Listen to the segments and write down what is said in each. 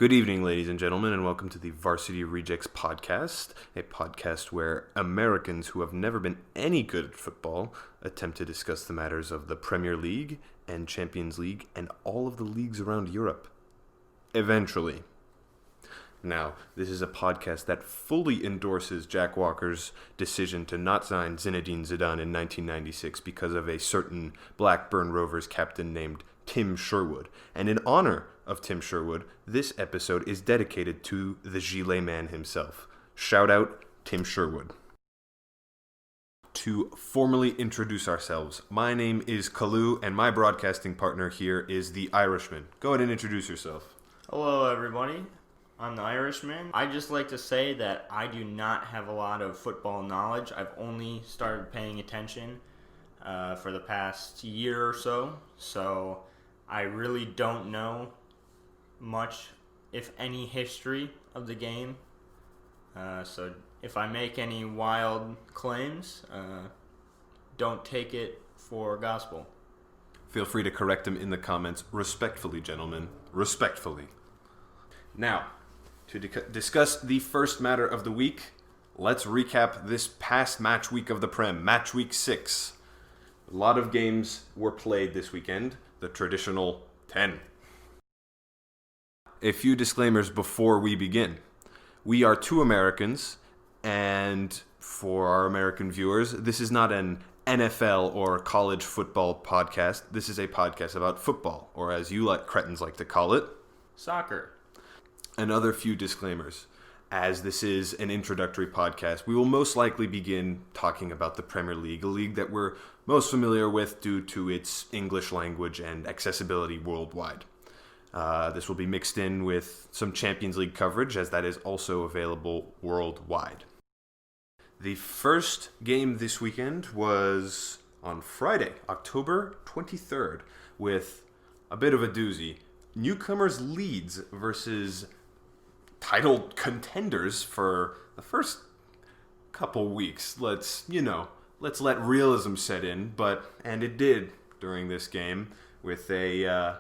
Good evening, ladies and gentlemen, and welcome to the Varsity Rejects podcast, a podcast where Americans who have never been any good at football attempt to discuss the matters of the Premier League and Champions League and all of the leagues around Europe. Eventually. Now, this is a podcast that fully endorses Jack Walker's decision to not sign Zinedine Zidane in 1996 because of a certain Blackburn Rovers captain named Tim Sherwood. And in honor of Tim Sherwood, this episode is dedicated to the Gilet man himself. Shout out Tim Sherwood. To formally introduce ourselves, my name is Kalu, and my broadcasting partner here is the Irishman. Go ahead and introduce yourself. Hello, everybody. I'm the Irishman. I'd just like to say that I do not have a lot of football knowledge. I've only started paying attention for the past year or so, so I really don't know much, if any, history of the game. So if I make any wild claims, don't take it for gospel. Feel free to correct him in the comments. Respectfully, gentlemen. Respectfully. Now, to discuss the first matter of the week, let's recap this past match week of the Prem, match week 6. A lot of games were played this weekend, the traditional 10. A few disclaimers before we begin. We are two Americans, and for our American viewers, this is not an NFL or college football podcast. This is a podcast about football, or as you cretins like to call it, soccer. Another few disclaimers. As this is an introductory podcast, we will most likely begin talking about the Premier League, a league that we're most familiar with due to its English language and accessibility worldwide. This will be mixed in with some Champions League coverage, as that is also available worldwide. The first game this weekend was on Friday, October 23rd, with a bit of a doozy. Newcomers Leeds versus title contenders for the first couple weeks. Let's let realism set in, and it did during this game with a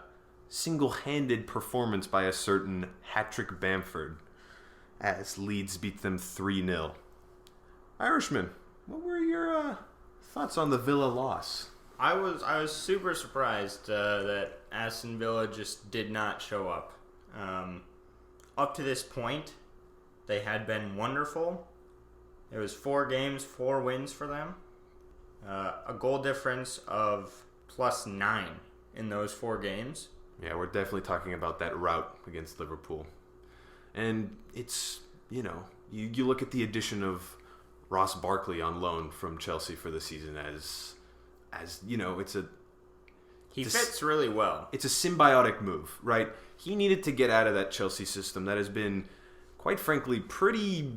single-handed performance by a certain Patrick Bamford as Leeds beat them 3-0. Irishman, what were your thoughts on the Villa loss? I was super surprised that Aston Villa just did not show up. Up to this point, they had been wonderful. It was 4 games, 4 wins for them. A goal difference of +9 in those 4 games. Yeah, we're definitely talking about that rout against Liverpool. And it's, you look at the addition of Ross Barkley on loan from Chelsea for the season as he fits really well. It's a symbiotic move, right? He needed to get out of that Chelsea system that has been, quite frankly, pretty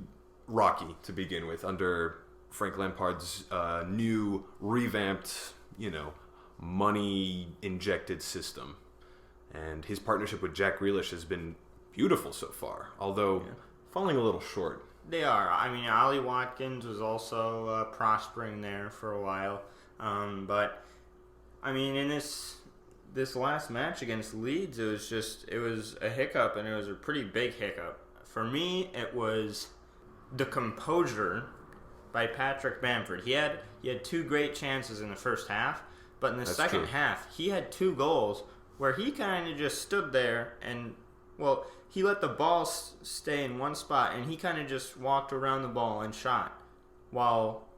rocky to begin with under Frank Lampard's new, revamped, money-injected system. And his partnership with Jack Grealish has been beautiful so far, although falling a little short. They are. I mean, Ollie Watkins was also prospering there for a while. But, I mean, in this last match against Leeds, it was a hiccup, and it was a pretty big hiccup. For me, it was the composure by Patrick Bamford. He had 2 great chances in the first half, but in the second half, he had 2 goals where he kind of just stood there and, he let the ball stay in one spot, and he kind of just walked around the ball and shot, while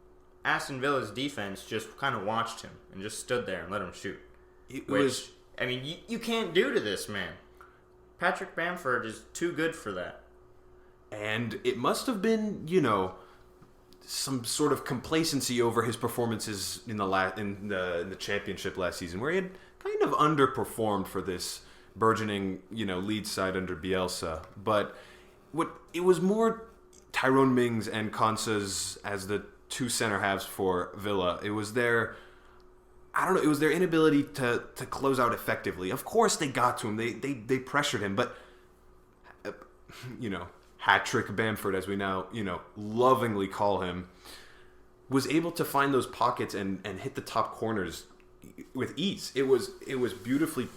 Aston Villa's defense just kind of watched him and just stood there and let him shoot. You can't do to this man. Patrick Bamford is too good for that. And it must have been, some sort of complacency over his performances in the championship last season, where he had kind of underperformed for this burgeoning, Leeds side under Bielsa. But it was more Tyrone Mings and Konsa as the 2 center halves for Villa. It was their inability to close out effectively. Of course they got to him. They pressured him, but Patrick Bamford, as we now, lovingly call him, was able to find those pockets and hit the top corners with ease. It was beautifully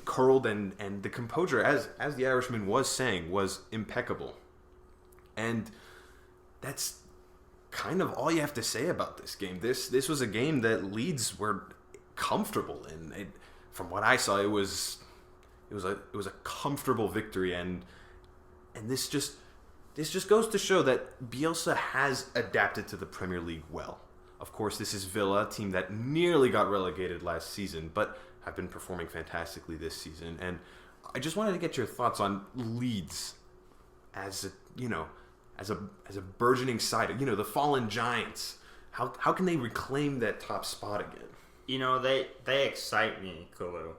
curled, and the composure, as the Irishman was saying, was impeccable. And that's kind of all you have to say about this game. This was a game that Leeds were comfortable in. From what I saw, it was a comfortable victory, and this just goes to show that Bielsa has adapted to the Premier League well. Of course, this is Villa, a team that nearly got relegated last season, but have been performing fantastically this season. And I just wanted to get your thoughts on Leeds as a burgeoning side. The fallen giants. How can they reclaim that top spot again? They excite me, Kalu.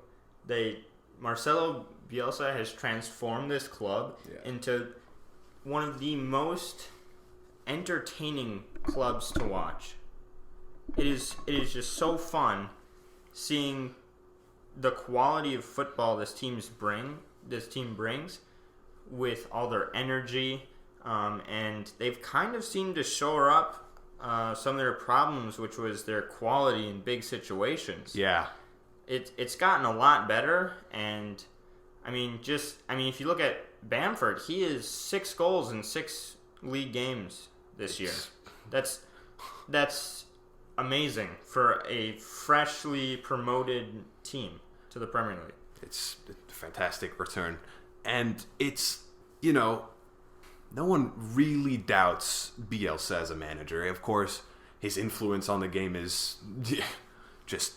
Marcelo Bielsa has transformed this club into one of the most entertaining clubs to watch. It is just so fun seeing the quality of football this team brings with all their energy, and they've kind of seemed to shore up some of their problems, which was their quality in big situations. Yeah. It's gotten a lot better, and if you look at Bamford, he is 6 goals in 6 league games this year. That's amazing for a freshly promoted team to the Premier League. It's a fantastic return, and it's no one really doubts Bielsa as a manager. Of course, his influence on the game is just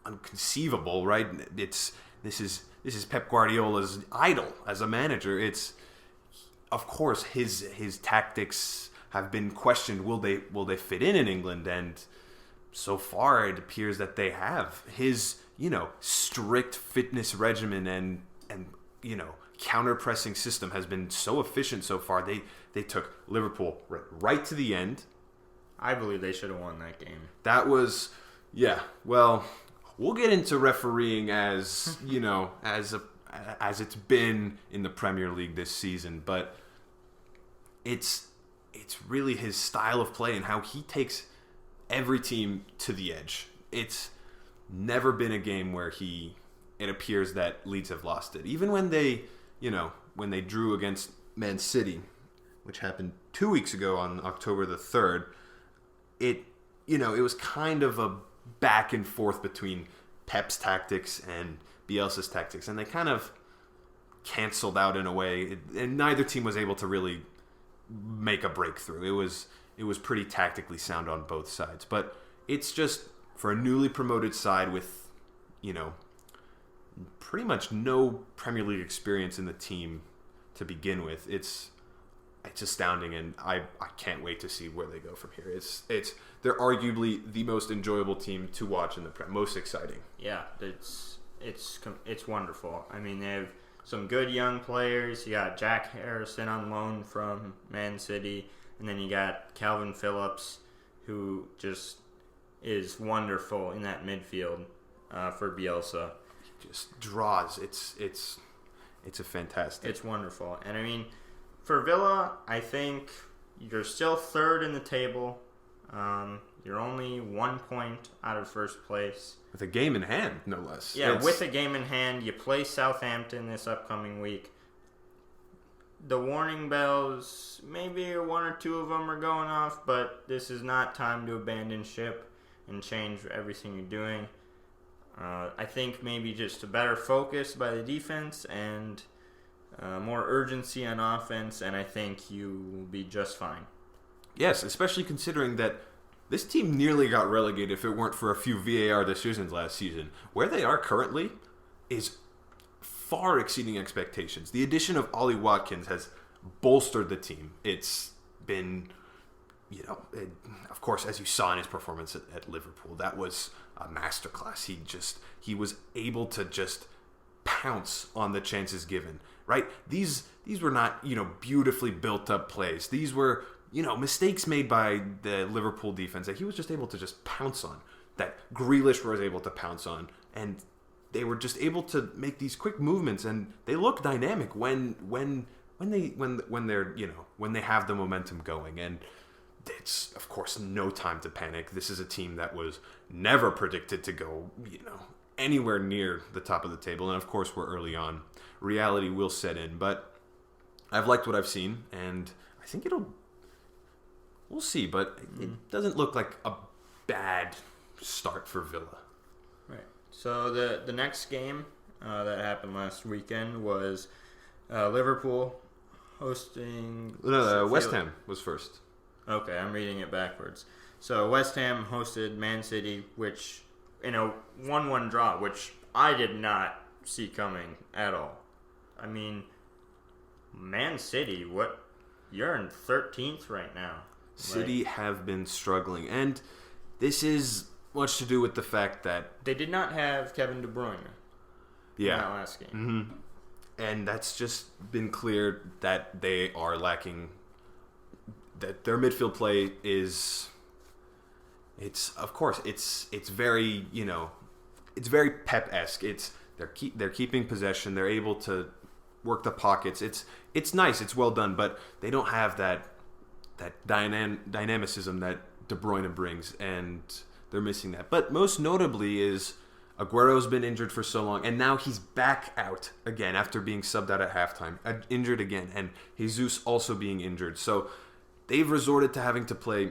inconceivable, right? This is Pep Guardiola's idol as a manager. It's, of course, his tactics have been questioned. Will they fit in England? And so far, it appears that they have. His strict fitness regimen and counter-pressing system has been so efficient so far. They took Liverpool right to the end. I believe they should have won that game. That was, well, we'll get into refereeing as as it's been in the Premier League this season, but it's really his style of play and how he takes every team to the edge. It's never been a game where it appears that Leeds have lost it. Even when they drew against Man City, which happened 2 weeks ago on October the 3rd, it was kind of a back and forth between Pep's tactics and Bielsa's tactics, and they kind of canceled out in a way, and neither team was able to really make a breakthrough. It was pretty tactically sound on both sides, but it's just for a newly promoted side with pretty much no Premier League experience in the team to begin with. It's astounding, and I can't wait to see where they go from here. They're arguably the most enjoyable team to watch in the Prem, most exciting. Yeah, it's wonderful. I mean, they have some good young players. You got Jack Harrison on loan from Man City, and then you got Calvin Phillips, who just is wonderful in that midfield for Bielsa. Just draws. It's a fantastic. It's wonderful, and I mean, for Villa, I think you're still third in the table. You're only 1 point out of first place. With a game in hand, no less. Yeah, with a game in hand. You play Southampton this upcoming week. The warning bells, maybe 1 or 2 of them are going off, but this is not time to abandon ship and change everything you're doing. I think maybe just a better focus by the defense and more urgency on offense, and I think you will be just fine. Yes, especially considering that this team nearly got relegated if it weren't for a few VAR decisions last season. Where they are currently is far exceeding expectations. The addition of Ollie Watkins has bolstered the team. It's been, of course, as you saw in his performance at Liverpool, that was a masterclass. He was able to just pounce on the chances given. Right? These were not, beautifully built up plays. These were, mistakes made by the Liverpool defense that he was just able to just pounce on, that Grealish was able to pounce on, and they were just able to make these quick movements, and they look dynamic when they have the momentum going. And it's, of course, no time to panic. This is a team that was never predicted to go, anywhere near the top of the table. And of course, we're early on. Reality will set in. But I've liked what I've seen, and I think we'll see. But it doesn't look like a bad start for Villa. Right. So the next game that happened last weekend was Liverpool hosting... No, West Ham was first. Okay, I'm reading it backwards. So West Ham hosted Man City, which in a 1-1 draw, which I did not see coming at all. I mean, Man City, you're in 13th right now. City have been struggling, and this is much to do with the fact that they did not have Kevin De Bruyne. In that last game. Mm-hmm. And that's just been clear that they are lacking. That their midfield play is. It's very it's very Pep-esque. They're keeping possession. They're able to work the pockets. It's nice. It's well done, but they don't have that dynamicism that De Bruyne brings, and they're missing that. But most notably is Aguero's been injured for so long, and now he's back out again after being subbed out at halftime, injured again, and Jesus also being injured. So they've resorted to having to play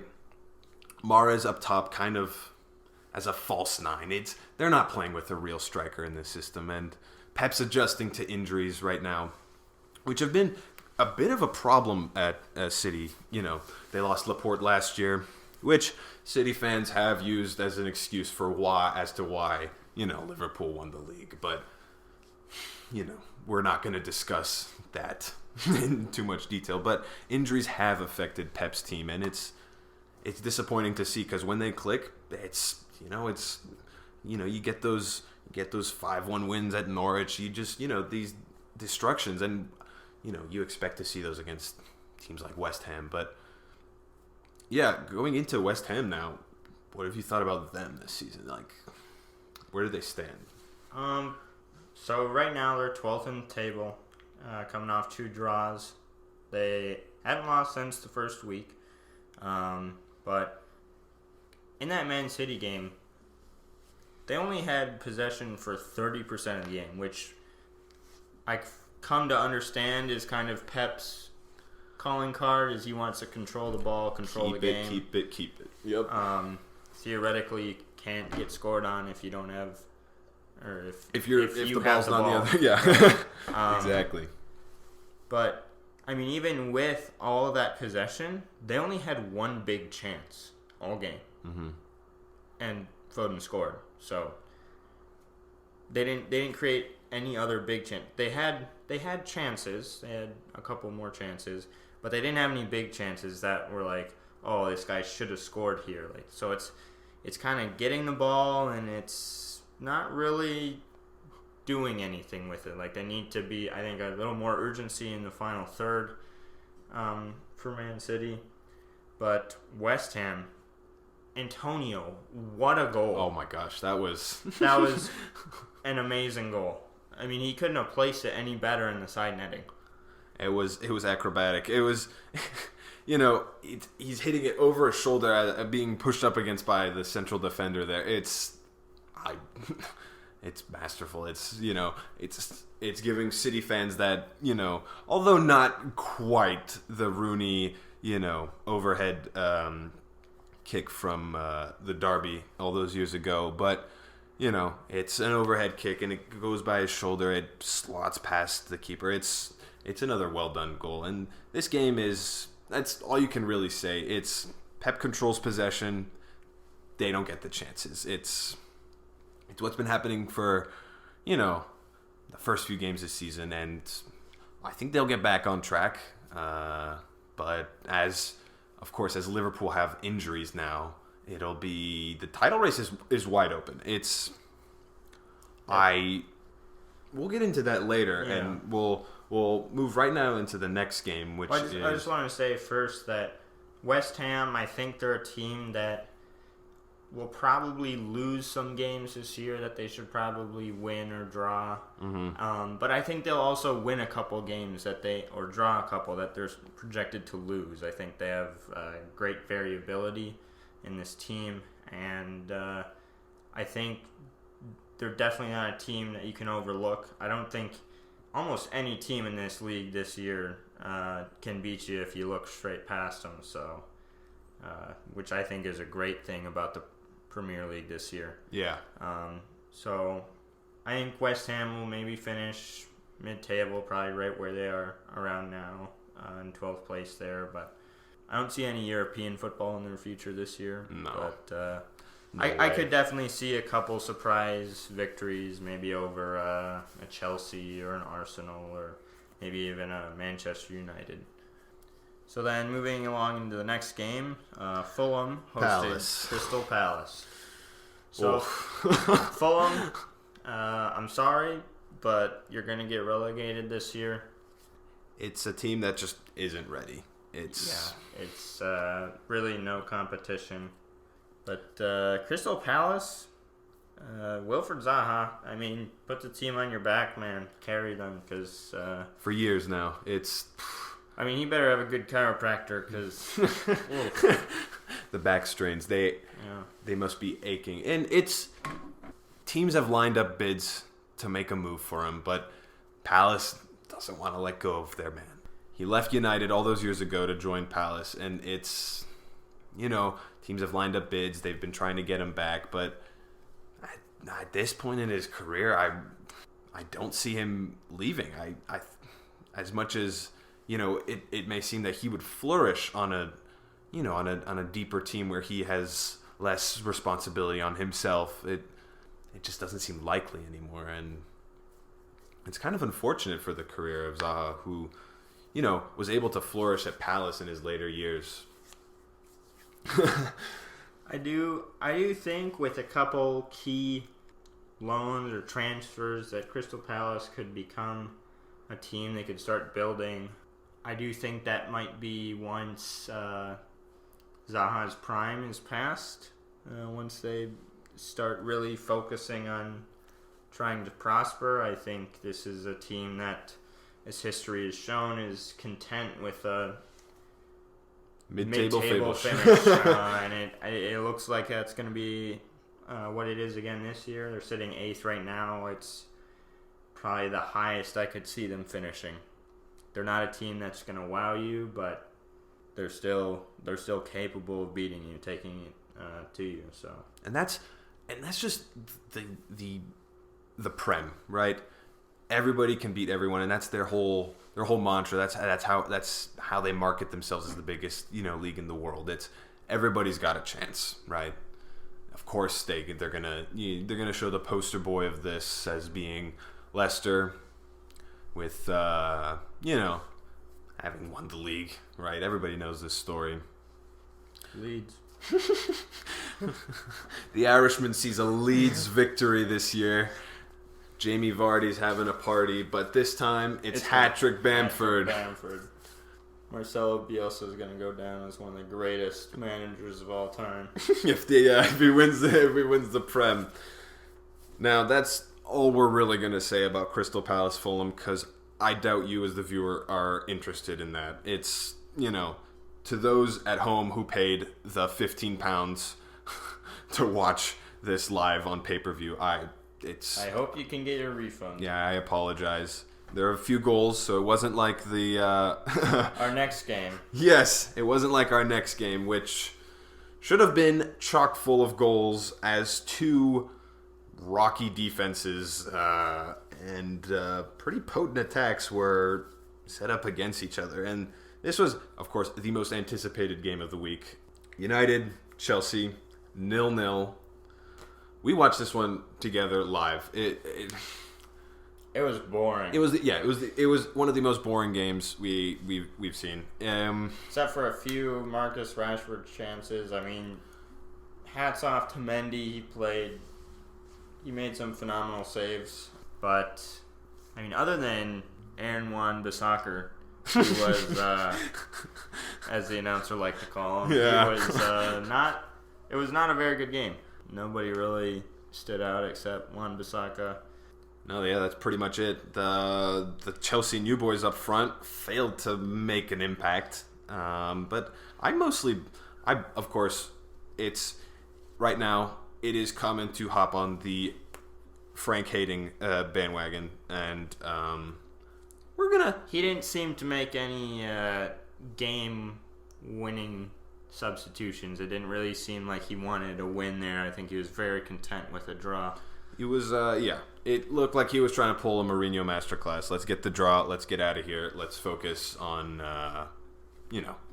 Mahrez up top kind of as a false nine. They're not playing with a real striker in this system, and Pep's adjusting to injuries right now, which have been a bit of a problem at City. They lost Laporte last year, which City fans have used as an excuse for why Liverpool won the league. But, we're not going to discuss that in too much detail. But injuries have affected Pep's team, and it's disappointing to see, because when they click, you get those 5-1 wins at Norwich. You just, these destructions, and you expect to see those against teams like West Ham. But yeah, going into West Ham now, what have you thought about them this season? Like, where do they stand? So right now they're 12th in the table, coming off 2 draws. They haven't lost since the first week. But in that Man City game, they only had possession for 30% of the game, which I've come to understand is kind of Pep's calling card, is he wants to control the ball, control the game. Keep it. Yep. Theoretically, you can't get scored on if you don't have, or if the ball's on the other. Yeah. Exactly. But I mean, even with all of that possession, they only had one big chance all game, and Foden scored. So they didn't create any other big chance. They had chances. They had a couple more chances, but they didn't have any big chances that were like, oh, this guy should have scored here. Like, so it's kind of getting the ball, and it's not really doing anything with it. Like, they need to be, I think, a little more urgency in the final third for Man City. But West Ham, Antonio, what a goal. Oh my gosh, that was an amazing goal. I mean, he couldn't have placed it any better in the side netting. It was acrobatic. It was, he's hitting it over his shoulder, being pushed up against by the central defender there. It's masterful. It's giving City fans that, although not quite the Rooney, overhead kick from the derby all those years ago, but it's an overhead kick, and it goes by his shoulder. It slots past the keeper. It's another well done goal. And this game that's all you can really say. It's Pep controls possession. They don't get the chances. It's what's been happening for the first few games this season, and I think they'll get back on track. But as Liverpool have injuries now, it'll be the title race is wide open. We'll get into that later, and we'll move right now into the next game, which I just want to say first that West Ham, I think they're a team that will probably lose some games this year that they should probably win or draw. But I think they'll also win a couple games or draw a couple that they're projected to lose. I think they have great variability in this team, and I think they're definitely not a team that you can overlook. I don't think almost any team in this league this year can beat you if you look straight past them. So, which I think is a great thing about the Premier League this year. Yeah. So, I think West Ham will maybe finish mid-table, probably right where they are around now, in 12th place there. But I don't see any European football in their future this year. No. But No I way. could definitely see a couple surprise victories, maybe over a Chelsea or an Arsenal or maybe even a Manchester United. So then moving along into the next game, Fulham hosted Palace. Crystal Palace. So Oof. Fulham, I'm sorry, but you're going to get relegated this year. It's a team that just isn't ready. It's Really no competition. But Crystal Palace, Wilfred Zaha, I mean, put the team on your back, man. Carry them, because... for years now. It's I mean, he better have a good chiropractor, because... the back strains. They must be aching. And it's... Teams have lined up bids to make a move for him, but Palace doesn't want to let go of their man. He left United all those years ago to join Palace, and it's... teams have lined up bids. They've been trying to get him back, but at this point in his career, I don't see him leaving. I as much as it may seem that he would flourish on a deeper team where he has less responsibility on himself. It just doesn't seem likely anymore, and it's kind of unfortunate for the career of Zaha, who was able to flourish at Palace in his later years. I do think with a couple key loans or transfers that Crystal Palace could become a team they could start building. I do think that might be once Zaha's prime is past, once they start really focusing on trying to prosper. I think this is a team that, as history has shown, is content with a Mid-table finish, and it looks like that's going to be what it is again this year. They're sitting 8th right now. It's probably the highest I could see them finishing. They're not a team that's going to wow you, but they're still capable of beating you, taking it to you. So and that's just the Prem, right? Everybody can beat everyone, and that's their whole mantra. That's how they market themselves as the biggest league in the world. It's everybody's got a chance, right? Of course they're gonna show the poster boy of this as being Leicester, with having won the league, right? Everybody knows this story. Leeds. The Irishman sees a Leeds victory this year. Jamie Vardy's having a party, but this time it's hat-trick Bamford. Marcelo Bielsa is going to go down as one of the greatest managers of all time. if he wins the Prem. Now that's all we're really going to say about Crystal Palace Fulham, because I doubt you as the viewer are interested in that. It's to those at home who paid the £15 to watch this live on pay-per-view, I hope you can get your refund. Yeah, I apologize. There are a few goals, so it wasn't like the... our next game. Yes, it wasn't like our next game, which should have been chock full of goals as two rocky defenses and pretty potent attacks were set up against each other. And this was, of course, the most anticipated game of the week. United, Chelsea, 0-0. We watched this one together live. It was boring. It was one of the most boring games we've seen. Except for a few Marcus Rashford chances. I mean, hats off to Mendy. He made some phenomenal saves. But I mean, other than Aaron Wan-Bissaka, who was, as the announcer liked to call him, yeah. It was not a very good game. Nobody really stood out except Wan-Bissaka. No, yeah, that's pretty much it. The Chelsea new boys up front failed to make an impact. But of course, it's right now. It is common to hop on the Frank hating bandwagon, and He didn't seem to make any game-winning substitutions. It didn't really seem like he wanted a win there. I think he was very content with a draw. He was, it looked like he was trying to pull a Mourinho masterclass. Let's get the draw. Let's get out of here. Let's focus on,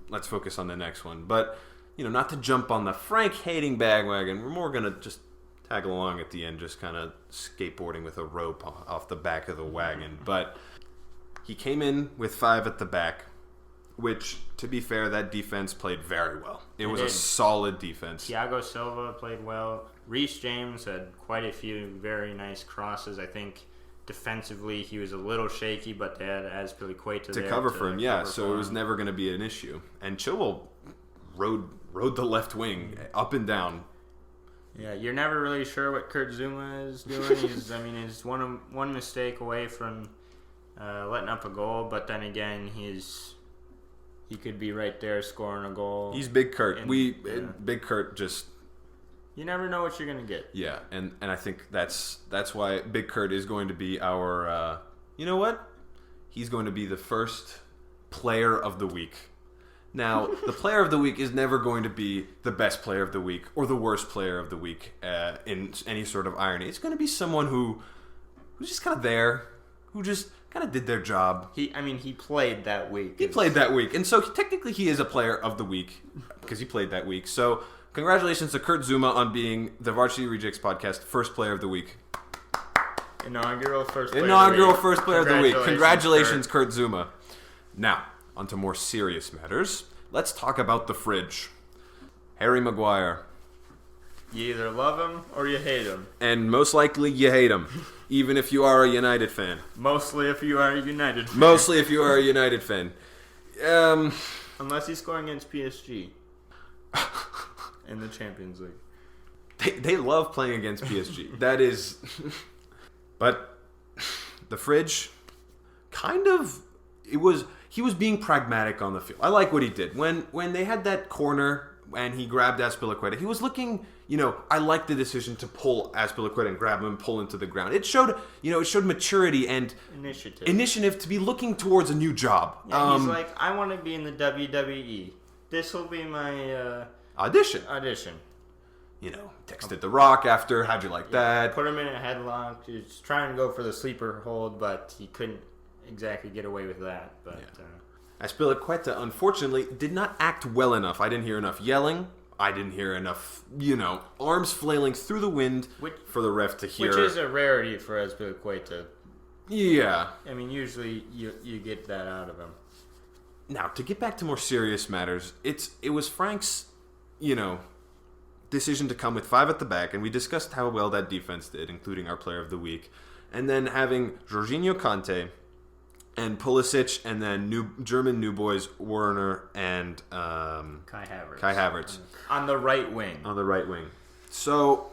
let's focus on the next one. But, not to jump on the Frank hating bandwagon. We're more going to just tag along at the end, just kind of skateboarding with a rope off the back of the wagon. But he came in with 5 at the back, which, to be fair, that defense played very well. It was a solid defense. Thiago Silva played well. Reece James had quite a few very nice crosses. I think defensively he was a little shaky, but they had Azpilicueta to cover for him. So it was never going to be an issue. And Chilwell rode the left wing up and down. Yeah, you're never really sure what Kurt Zuma is doing. He's one mistake away from letting up a goal, but then again, he could be right there scoring a goal. He's Big Kurt. Big Kurt just... You never know what you're going to get. Yeah, and I think that's why Big Kurt is going to be our... you know what? He's going to be the first player of the week. Now, the player of the week is never going to be the best player of the week or the worst player of the week in any sort of irony. It's going to be someone who's just kind of there, who just kind of did their job. He played that week. He played that week. And so technically he is a player of the week because he played that week. So congratulations to Kurt Zuma on being the Varsity Rejects podcast first player of the week. Inaugural first player of the week. Congratulations, Kurt Zuma. Now, on to more serious matters. Let's talk about the fridge. Harry Maguire. You either love him or you hate him. And most likely you hate him, even if you are a United fan. Mostly if you are a United fan. Unless he's scoring against PSG in the Champions League. They love playing against PSG. That is... But the fridge, kind of... He was being pragmatic on the field. I like what he did. When they had that corner and he grabbed Azpilicueta, he was looking, I like the decision to pull Azpilicueta and grab him and pull him to the ground. It showed maturity and initiative to be looking towards a new job. Yeah, he's like, I want to be in the WWE. This will be my audition. Texted The Rock after, how'd you like that? Put him in a headlock. He was trying to go for the sleeper hold, but he couldn't exactly get away with that. But Azpilicueta, unfortunately, did not act well enough. I didn't hear enough yelling. I didn't hear enough, arms flailing through the wind for the ref to hear. Which is a rarity for Azpilicueta. Yeah. Usually you get that out of him. Now, to get back to more serious matters, it was Frank's, decision to come with 5 at the back, and we discussed how well that defense did, including our player of the week. And then having Jorginho Kanté and Pulisic, and then German new boys Werner and Kai Havertz on the right wing. So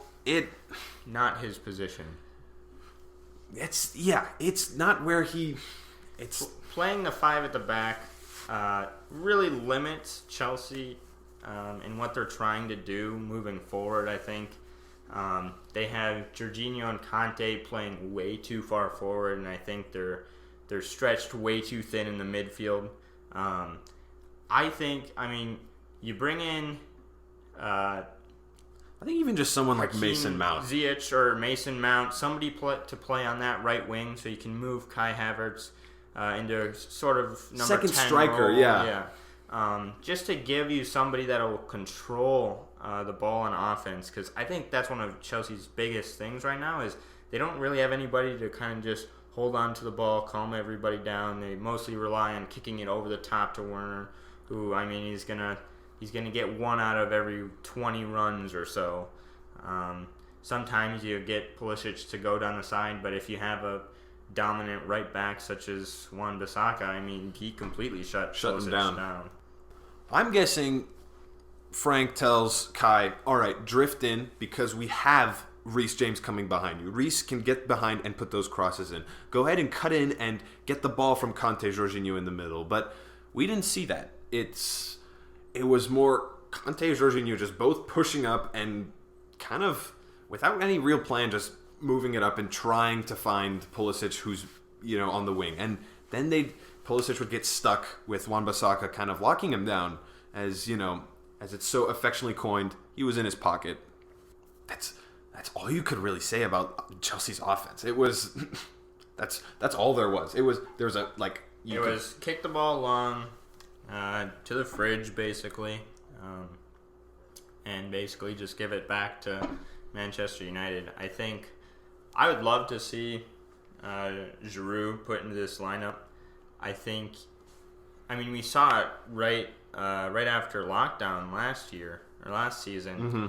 not his position. It's not where it's playing the 5 at the back. Really limits Chelsea in what they're trying to do moving forward. I think they have Jorginho and Kanté playing way too far forward, and I think they're stretched way too thin in the midfield. You bring in... I think even just someone like Mason Mount. Ziyech or Mason Mount, somebody to play on that right wing so you can move Kai Havertz into sort of number second 10 striker, role. yeah. Just to give you somebody that will control the ball on offense, because I think that's one of Chelsea's biggest things right now is they don't really have anybody to kind of just hold on to the ball, calm everybody down. They mostly rely on kicking it over the top to Werner, who, he's gonna get 1 out of every 20 runs or so. Sometimes you get Pulisic to go down the side, but if you have a dominant right back such as Wan-Bissaka, he completely shut Pulisic down. I'm guessing Frank tells Kai, all right, drift in because we have Reece James coming behind you. Reece can get behind and put those crosses in. Go ahead and cut in and get the ball from Kanté, Jorginho in the middle. But we didn't see that. It was more Kanté, Jorginho just both pushing up and kind of, without any real plan, just moving it up and trying to find Pulisic, who's on the wing, and then Pulisic would get stuck with Wan-Bissaka kind of locking him down, as it's so affectionately coined. He was in his pocket. That's all you could really say about Chelsea's offense. It was that's all there was. It was kick the ball long to the fridge basically, and basically just give it back to Manchester United. I think I would love to see Giroud put into this lineup. We saw it right after lockdown last season. Mm-hmm.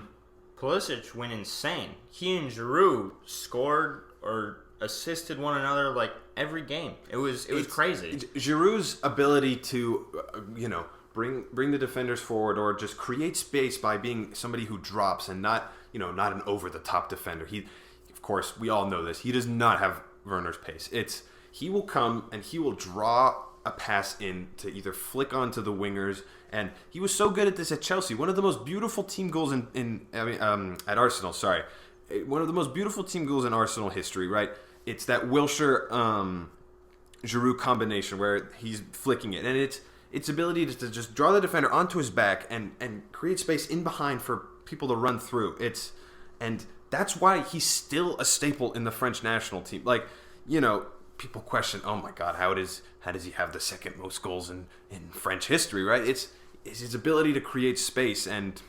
Pulisic went insane. He and Giroud scored or assisted one another like every game. It was crazy. Giroud's ability to bring the defenders forward or just create space by being somebody who drops and not an over the top defender. Of course, we all know this. He does not have Werner's pace. He will come and he will draw a pass in to either flick onto the wingers, and he was so good at this at Chelsea. One of the most beautiful team goals at Arsenal. Sorry, one of the most beautiful team goals in Arsenal history. Right, it's that Wilshere Giroud combination where he's flicking it, and its ability to just draw the defender onto his back and create space in behind for people to run through. And that's why he's still a staple in the French national team. People question, oh my God, how does he have the second most goals in French history, right? It's his ability to create space, and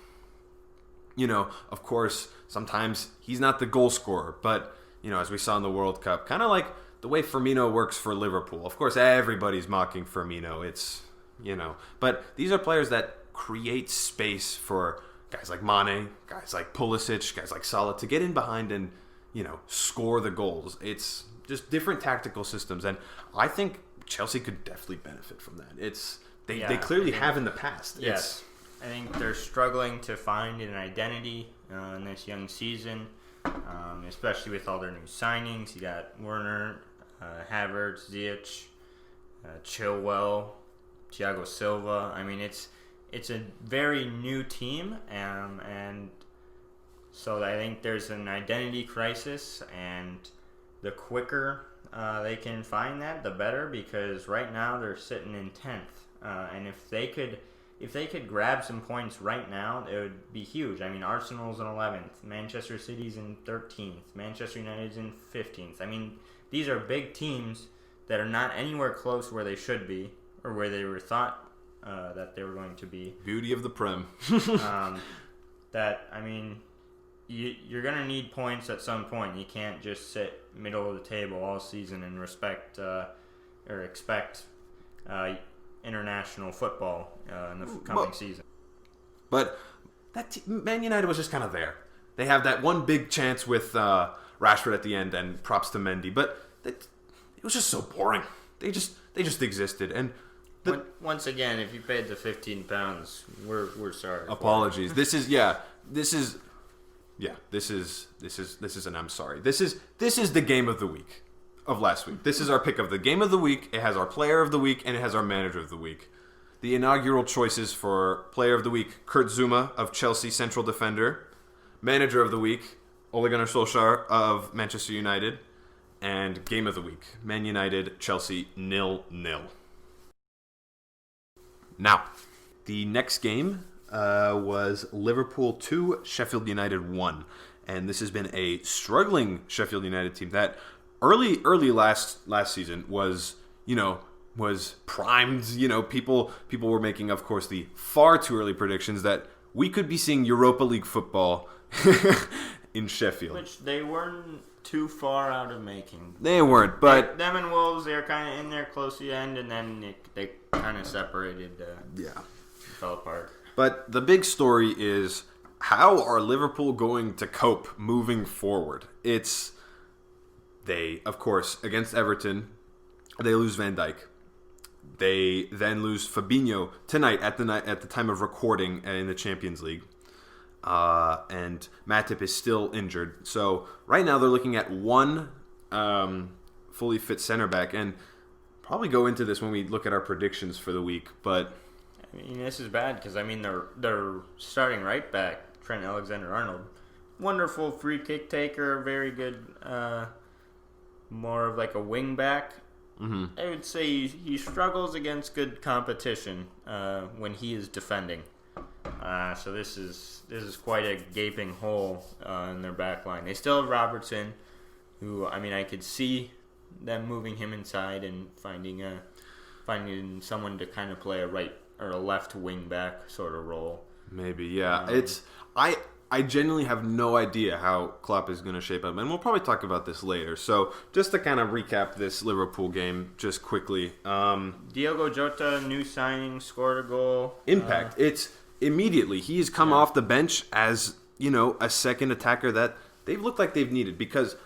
of course, sometimes he's not the goal scorer, but as we saw in the World Cup, kind of like the way Firmino works for Liverpool. Of course, everybody's mocking Firmino. But these are players that create space for guys like Mane, guys like Pulisic, guys like Salah to get in behind and score the goals. It's just different tactical systems, and I think Chelsea could definitely benefit from that. They clearly have in the past. Yes, I think they're struggling to find an identity in this young season, especially with all their new signings. You got Werner, Havertz, Ziyech, Chilwell, Thiago Silva. It's a very new team, and so I think there's an identity crisis, and the quicker they can find that, the better, because right now they're sitting in 10th. And if they could grab some points right now, it would be huge. Arsenal's in 11th, Manchester City's in 13th, Manchester United's in 15th. These are big teams that are not anywhere close where they should be or where they were thought that they were going to be. Beauty of the Prem. You're going to need points at some point. You can't just sit middle of the table all season and expect international football in the coming season. But Man United was just kind of there. They have that one big chance with Rashford at the end, and props to Mendy. But it was just so boring. They just existed. And once again, if you paid the £15, we're sorry. Apologies. This is an I'm sorry. This is the game of the week of last week. This is our pick of the game of the week. It has our player of the week, and it has our manager of the week. The inaugural choices for player of the week: Kurt Zouma of Chelsea, central defender. Manager of the week: Ole Gunnar Solskjaer of Manchester United. And game of the week: Man United, Chelsea 0-0. Now, the next game was Liverpool 2, Sheffield United 1. And this has been a struggling Sheffield United team that early last season was primed. People were making, of course, the far too early predictions that we could be seeing Europa League football in Sheffield. Which they weren't too far out of making. They weren't, but them and Wolves, they were kind of in there close to the end, and then they kind of separated. Fell apart. But the big story is, how are Liverpool going to cope moving forward? They, of course, against Everton, they lose Van Dijk. They then lose Fabinho tonight at the time of recording in the Champions League. And Matip is still injured. So right now they're looking at one fully fit center back, and probably go into this when we look at our predictions for the week. But this is bad because their starting right back, Trent Alexander-Arnold, wonderful free kick taker, very good, more of like a wing back. Mm-hmm. I would say he struggles against good competition when he is defending. So this is quite a gaping hole in their back line. They still have Robertson, who, I mean, I could see them moving him inside and finding someone to kind of play a right or a left wing back sort of role. Maybe, yeah. I genuinely have no idea how Klopp is going to shape up, and we'll probably talk about this later. So just to kind of recap this Liverpool game just quickly. Diogo Jota, new signing, scored a goal. Impact. It's immediately. He's come off the bench as, a second attacker that they've looked like they've needed, because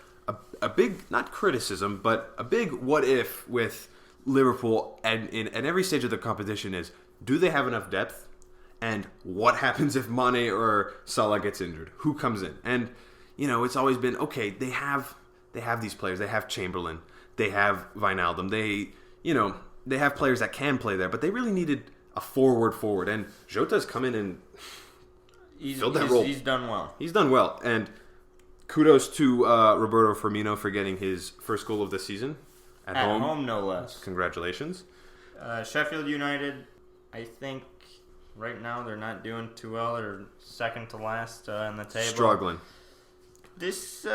a big, not criticism, but a big what if with Liverpool and at every stage of the competition is, do they have enough depth? And what happens if Mane or Salah gets injured? Who comes in? And, it's always been, okay, they have these players. They have Chamberlain. They have Wijnaldum. They have players that can play there, but they really needed a forward. And Jota's come in and filled that role. He's done well. He's done well. And kudos to Roberto Firmino for getting his first goal of the season. At home, no less. Congratulations. Sheffield United, I think right now they're not doing too well. They're second to last in the table. Struggling. This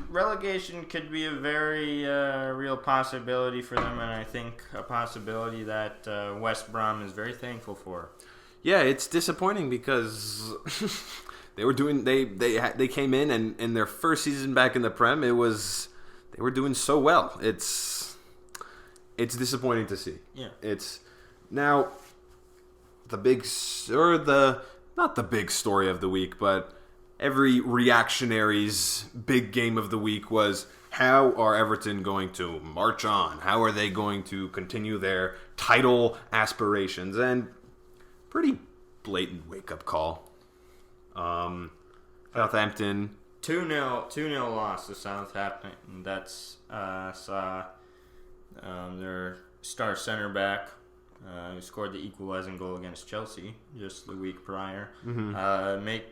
relegation could be a very real possibility for them, and I think a possibility that West Brom is very thankful for. Yeah, it's disappointing because they came in, and in their first season back in the Prem, they were doing so well. It's disappointing to see. Yeah. It's now not the big story of the week, but every reactionary's big game of the week was, how are Everton going to march on? How are they going to continue their title aspirations? And pretty blatant wake-up call. Southampton 2-0 loss to Southampton. That's their star center back, who scored the equalizing goal against Chelsea just the week prior, make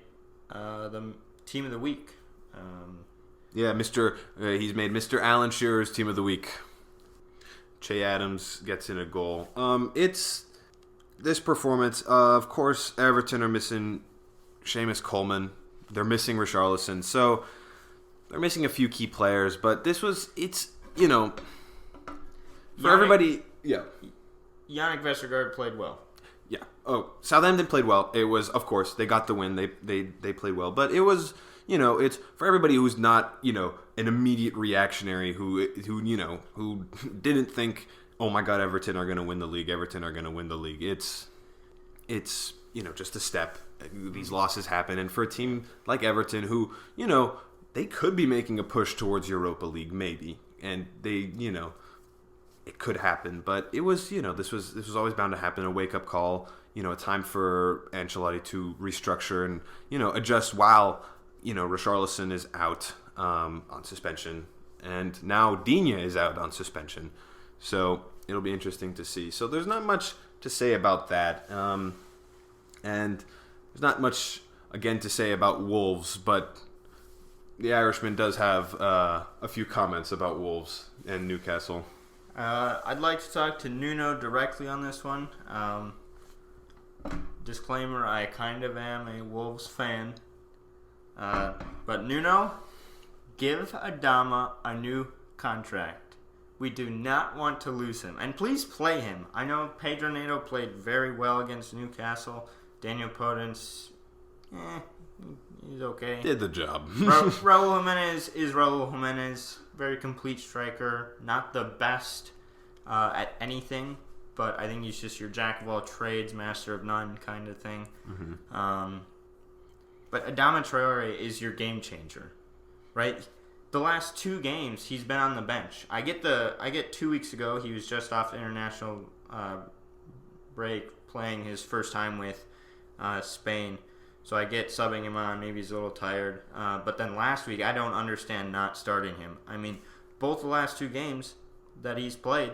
the team of the week. Yeah, he's made Mr. Alan Shearer's team of the week. Che Adams gets in a goal. It's this performance. Of course, Everton are missing Seamus Coleman. They're missing Richarlison. So they're missing a few key players. But everybody. Yeah. Yannick Vestergaard played well. Yeah. Oh, Southampton played well. It was, of course, they got the win. They played well. But it was, it's for everybody who's not, an immediate reactionary who didn't think, oh my God, Everton are going to win the league. Everton are going to win the league. It's just a step. These losses happen. And for a team like Everton who, they could be making a push towards Europa League maybe. And they, it could happen, but it was, this was always bound to happen. A wake-up call, a time for Ancelotti to restructure and, adjust while, Richarlison is out on suspension, and now Digne is out on suspension. So it'll be interesting to see. So there's not much to say about that, and there's not much again to say about Wolves, but the Irishman does have a few comments about Wolves and Newcastle. I'd like to talk to Nuno directly on this one. Disclaimer, I kind of am a Wolves fan. But Nuno, give Adama a new contract. We do not want to lose him. And please play him. I know Pedro Neto played very well against Newcastle. Daniel Podence, he's okay. Did the job. Raul Jimenez is Raul Jimenez. Very complete striker. Not the best at anything, but I think he's just your jack of all trades, master of none kind of thing. Mm-hmm. But Adama Traore is your game changer, right? The last two games he's been on the bench. I get 2 weeks ago he was just off international break, playing his first time with Spain. So I get subbing him on. Maybe he's a little tired. But then last week, I don't understand not starting him. I mean, both the last two games that he's played,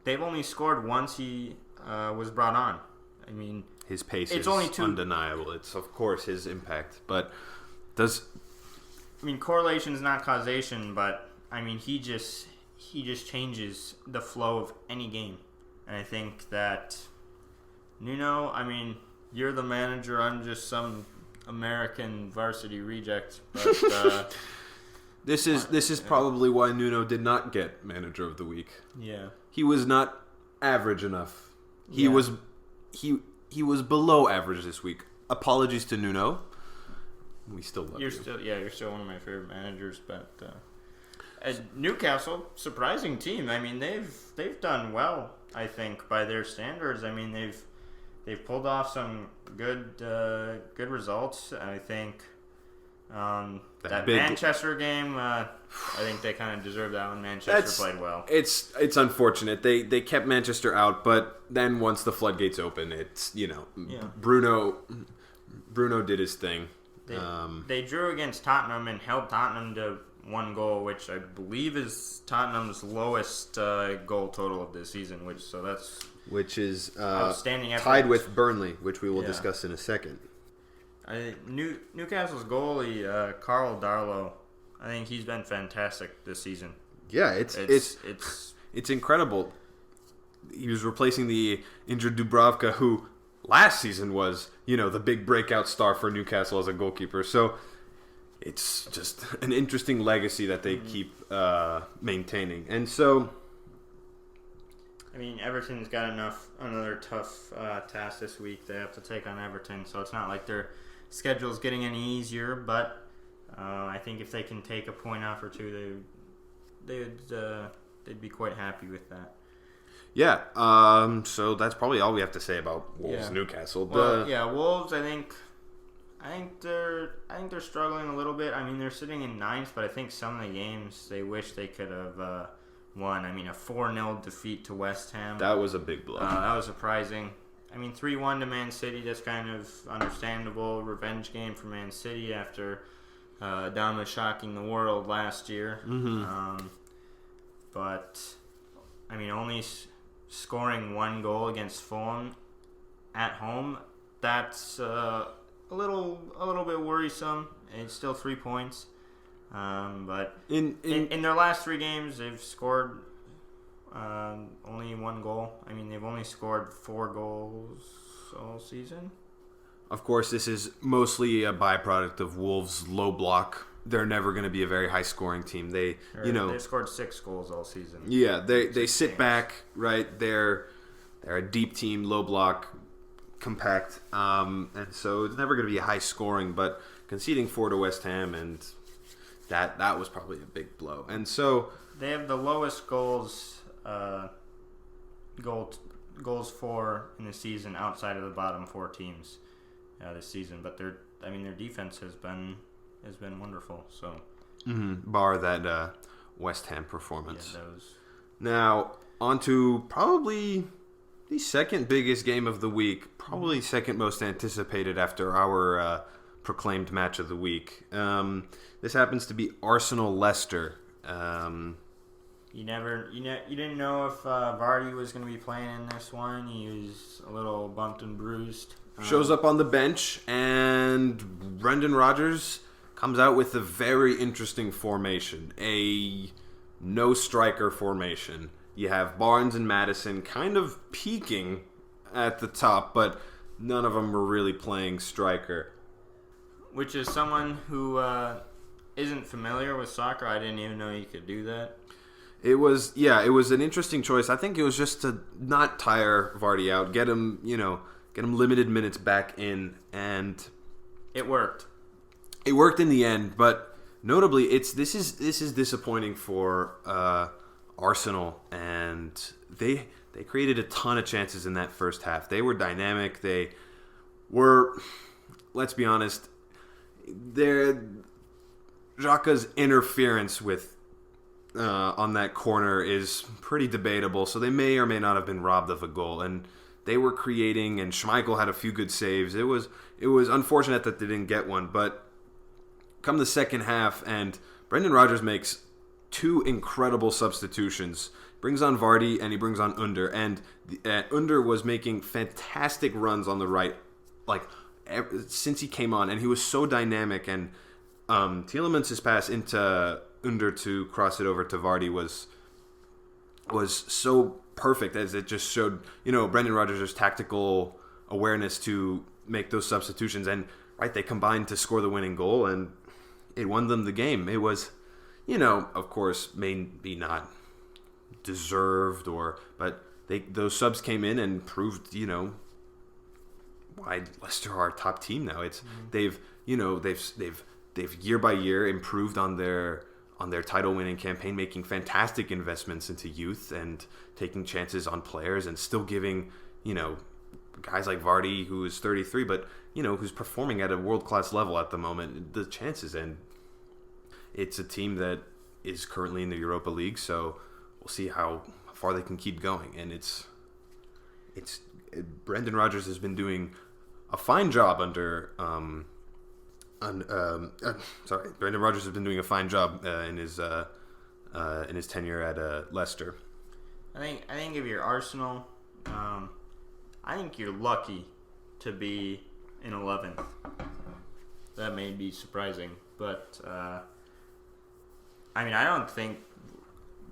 they've only scored once he was brought on. I mean, his pace is undeniable. It's, of course, his impact. But does I mean, correlation is not causation, but I mean, he just changes the flow of any game, and I think that Nuno. I mean, you're the manager. I'm just some American varsity reject. But this is probably why Nuno did not get manager of the week. Yeah, he was not average enough. He was below average this week. Apologies to Nuno. We still love you. You're still one of my favorite managers. But Newcastle, surprising team. I mean, they've done well. I think by their standards. I mean, they've pulled off some good results. I think that Manchester game. I think they kind of deserved that one. Manchester played well. It's unfortunate. They kept Manchester out, but then once the floodgates open, it's Bruno did his thing. They drew against Tottenham and held Tottenham to 1 goal, which I believe is Tottenham's lowest goal total of this season. Which is outstanding effort. Tied with Burnley, which we will discuss in a second. Newcastle's goalie Carl Darlow, I think he's been fantastic this season. Yeah, it's incredible. He was replacing the injured Dubravka, who last season was the big breakout star for Newcastle as a goalkeeper. So it's just an interesting legacy that they keep maintaining. And so, I mean, Everton's got another tough task this week. They have to take on Everton, so it's not like their schedule's getting any easier. But I think if they can take a point off or two, they'd be quite happy with that. Yeah. So that's probably all we have to say about Wolves Newcastle. Wolves. I think they're struggling a little bit. I mean, they're sitting in 9th, but I think some of the games they wish they could have won. I mean, a 4-0 defeat to West Ham. That was a big blow. That was surprising. I mean, 3-1 to Man City. That's kind of understandable. Revenge game for Man City after Adama shocking the world last year. Mm-hmm. But I mean, only scoring 1 goal against Fulham at home. That's a little bit worrisome. It's still 3 points. But in their last 3 games, they've scored only 1 goal. I mean, they've only scored 4 goals all season. Of course, this is mostly a byproduct of Wolves' low block. They're never going to be a very high-scoring team. They've scored 6 goals all season. Yeah, they sit back, right? They're a deep team, low block, compact, and so it's never going to be a high-scoring. But conceding 4 to West Ham, and that was probably a big blow. And so they have the lowest goals for in the season outside of the bottom 4 teams this season. But their defense has been wonderful. So bar that West Ham performance. Yeah, that was... Now on to probably the second biggest game of the week, probably second most anticipated after our proclaimed match of the week. This happens to be Arsenal-Leicester. You didn't know if Vardy was going to be playing in this one. He was a little bumped and bruised. Shows up on the bench, and Brendan Rodgers comes out with a very interesting formation, a no-striker formation. You have Barnes and Maddison kind of peaking at the top, but none of them were really playing striker. Which is someone who isn't familiar with soccer. I didn't even know you could do that. It was an interesting choice. I think it was just to not tire Vardy out, get him limited minutes back in, and it worked. It worked in the end, but notably, this is disappointing for Arsenal, and they created a ton of chances in that first half. They were dynamic. They were, let's be honest, Xhaka's interference with on that corner is pretty debatable. So they may or may not have been robbed of a goal, and they were creating, and Schmeichel had a few good saves. It was unfortunate that they didn't get one, but come the second half, and Brendan Rodgers makes 2 incredible substitutions. Brings on Vardy, and he brings on Under. And Under was making fantastic runs on the right, since he came on, and he was so dynamic. And Tielemans' pass into Under to cross it over to Vardy was so perfect, as it just showed, Brendan Rodgers' tactical awareness to make those substitutions, and they combined to score the winning goal, and it won them the game. It was, of course, maybe not deserved, but those subs came in and proved, why Leicester are our top team now. It's they've year by year improved on their title winning campaign, making fantastic investments into youth and taking chances on players, and still giving, guys like Vardy, who is 33, but who's performing at a world-class level at the moment, the chances. And it's a team that is currently in the Europa League, so we'll see how far they can keep going. And it's Brendan Rodgers has been doing a fine job under Brendan Rodgers has been doing a fine job in his tenure at Leicester. I think if you're Arsenal, I think you're lucky to be in 11th. That may be surprising, but I don't think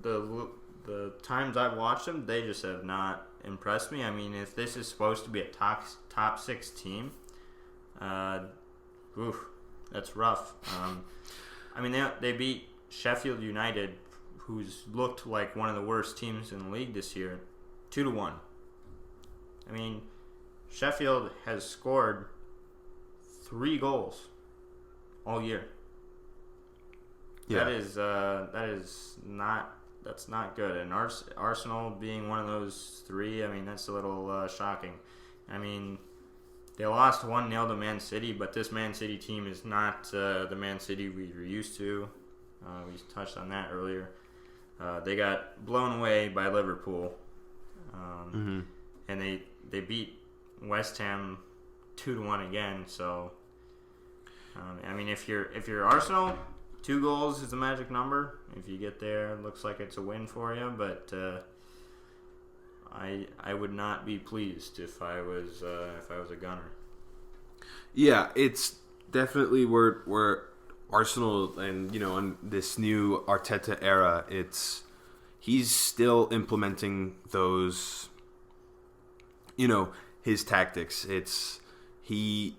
the times I've watched them, they just have not impressed me. I mean, if this is supposed to be a top 6 team, that's rough. They beat Sheffield United, who's looked like one of the worst teams in the league this year, 2-1. I mean, Sheffield has scored 3 goals all year. Yeah. That's not good. And Arsenal being one of those 3, that's a little shocking. They lost 1-0 to Man City, but this Man City team is not the Man City we were used to. We touched on that earlier. They got blown away by Liverpool, and they beat West Ham 2-1 again. So, if you're Arsenal, 2 goals is the magic number. If you get there, it looks like it's a win for you. But I would not be pleased if I was a gunner. Yeah, it's definitely we're Arsenal, and in this new Arteta era, he's still implementing those, his tactics. He's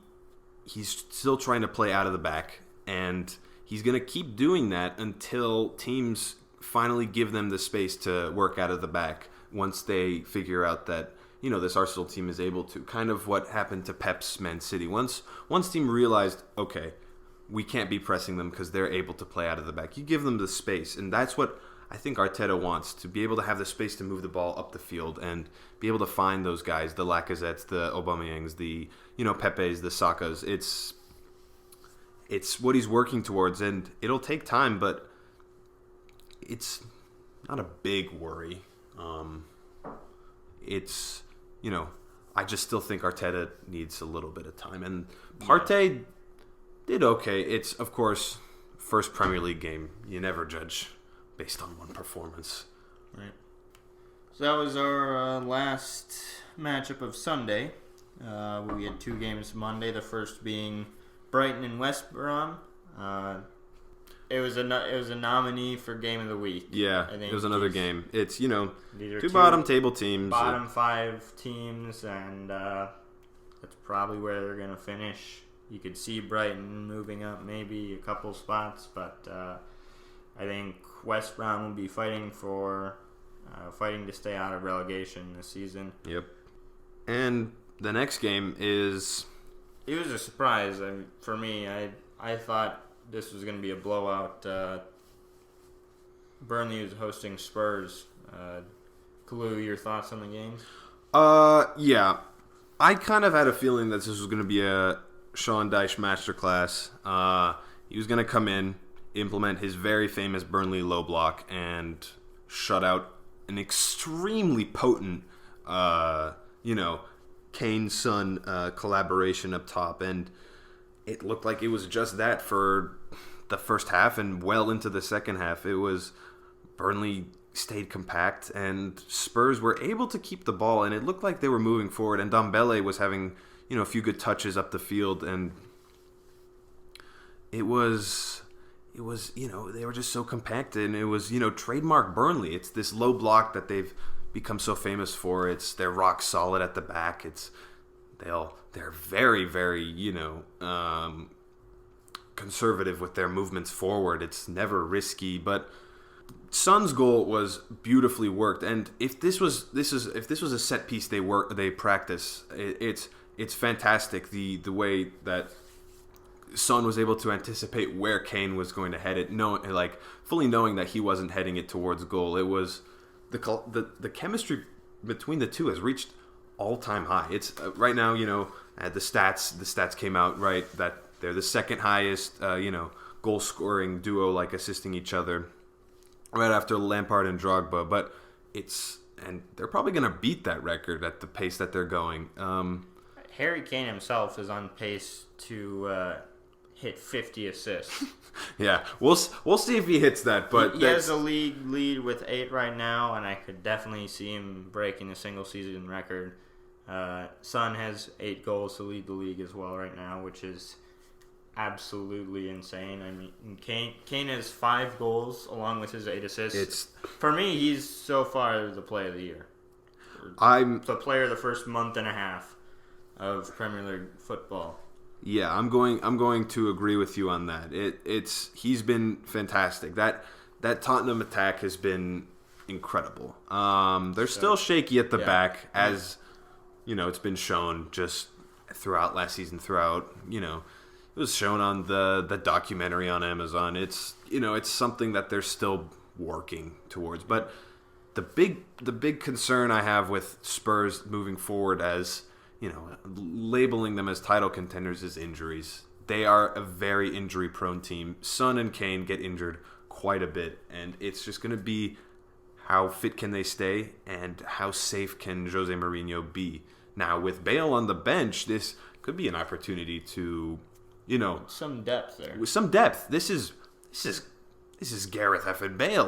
still trying to play out of the back, and he's going to keep doing that until teams finally give them the space to work out of the back, once they figure out that, this Arsenal team is able to. Kind of what happened to Pep's Man City. Once team realized, okay, we can't be pressing them because they're able to play out of the back. You give them the space, and that's what I think Arteta wants, to be able to have the space to move the ball up the field and be able to find those guys, the Lacazettes, the Aubameyangs, the, Pepes, the Sakas. It's what he's working towards, and it'll take time, but it's not a big worry. I just still think Arteta needs a little bit of time, and Partey did okay. It's, of course, first Premier League game. You never judge based on one performance. Right. So that was our last matchup of Sunday. We had 2 games Monday, the first being Brighton and West Brom. It was a nominee for Game of the Week. Yeah, it was another game. It's, these are 2 bottom table teams. Bottom 5 teams, and that's probably where they're going to finish. You could see Brighton moving up maybe a couple spots, but I think West Brom will be fighting to stay out of relegation this season. Yep. And the next game is... It was a surprise for me. I thought this was going to be a blowout. Burnley was hosting Spurs. Kalu, your thoughts on the game? Yeah. I kind of had a feeling that this was going to be a Sean Dyche masterclass. He was going to come in, implement his very famous Burnley low block, and shut out an extremely potent, Kane-Son collaboration up top. And it looked like it was just that for the first half, and well into the second half. It was Burnley stayed compact, and Spurs were able to keep the ball, and it looked like they were moving forward, and Dombele was having, a few good touches up the field, and it was, they were just so compacted, and it was, trademark Burnley. It's this low block that they've become so famous for. They're rock solid at the back. They're very, very, conservative with their movements forward. It's never risky, but Son's goal was beautifully worked. And if this was a set piece they practice, it's fantastic the way that Son was able to anticipate where Kane was going to head it, fully knowing that he wasn't heading it towards goal. It was the chemistry between the two has reached all-time high. It's right now, the stats came out, right, that they're the second highest, goal-scoring duo, assisting each other, right after Lampard and Drogba. But and they're probably going to beat that record at the pace that they're going. Harry Kane himself is on pace to hit 50 assists. Yeah, we'll see if he hits that. But he has a league lead with 8 right now, and I could definitely see him breaking a single season record. Son has 8 goals to lead the league as well right now, which is absolutely insane. I mean, Kane has 5 goals along with his 8 assists. For me, he's so far the player of the year. I'm the player of the first month and a half of Premier League football. Yeah, I'm going to agree with you on that. He's been fantastic. That Tottenham attack has been incredible. They're still shaky at the back, as it's been shown just throughout last season. It was shown on the documentary on Amazon. It's something that they're still working towards. But the big concern I have with Spurs moving forward, as labeling them as title contenders, is injuries. They are a very injury-prone team. Son and Kane get injured quite a bit, and it's just going to be how fit can they stay and how safe can Jose Mourinho be. Now, with Bale on the bench, this could be an opportunity to, some depth there. With some depth. This is Gareth effing Bale.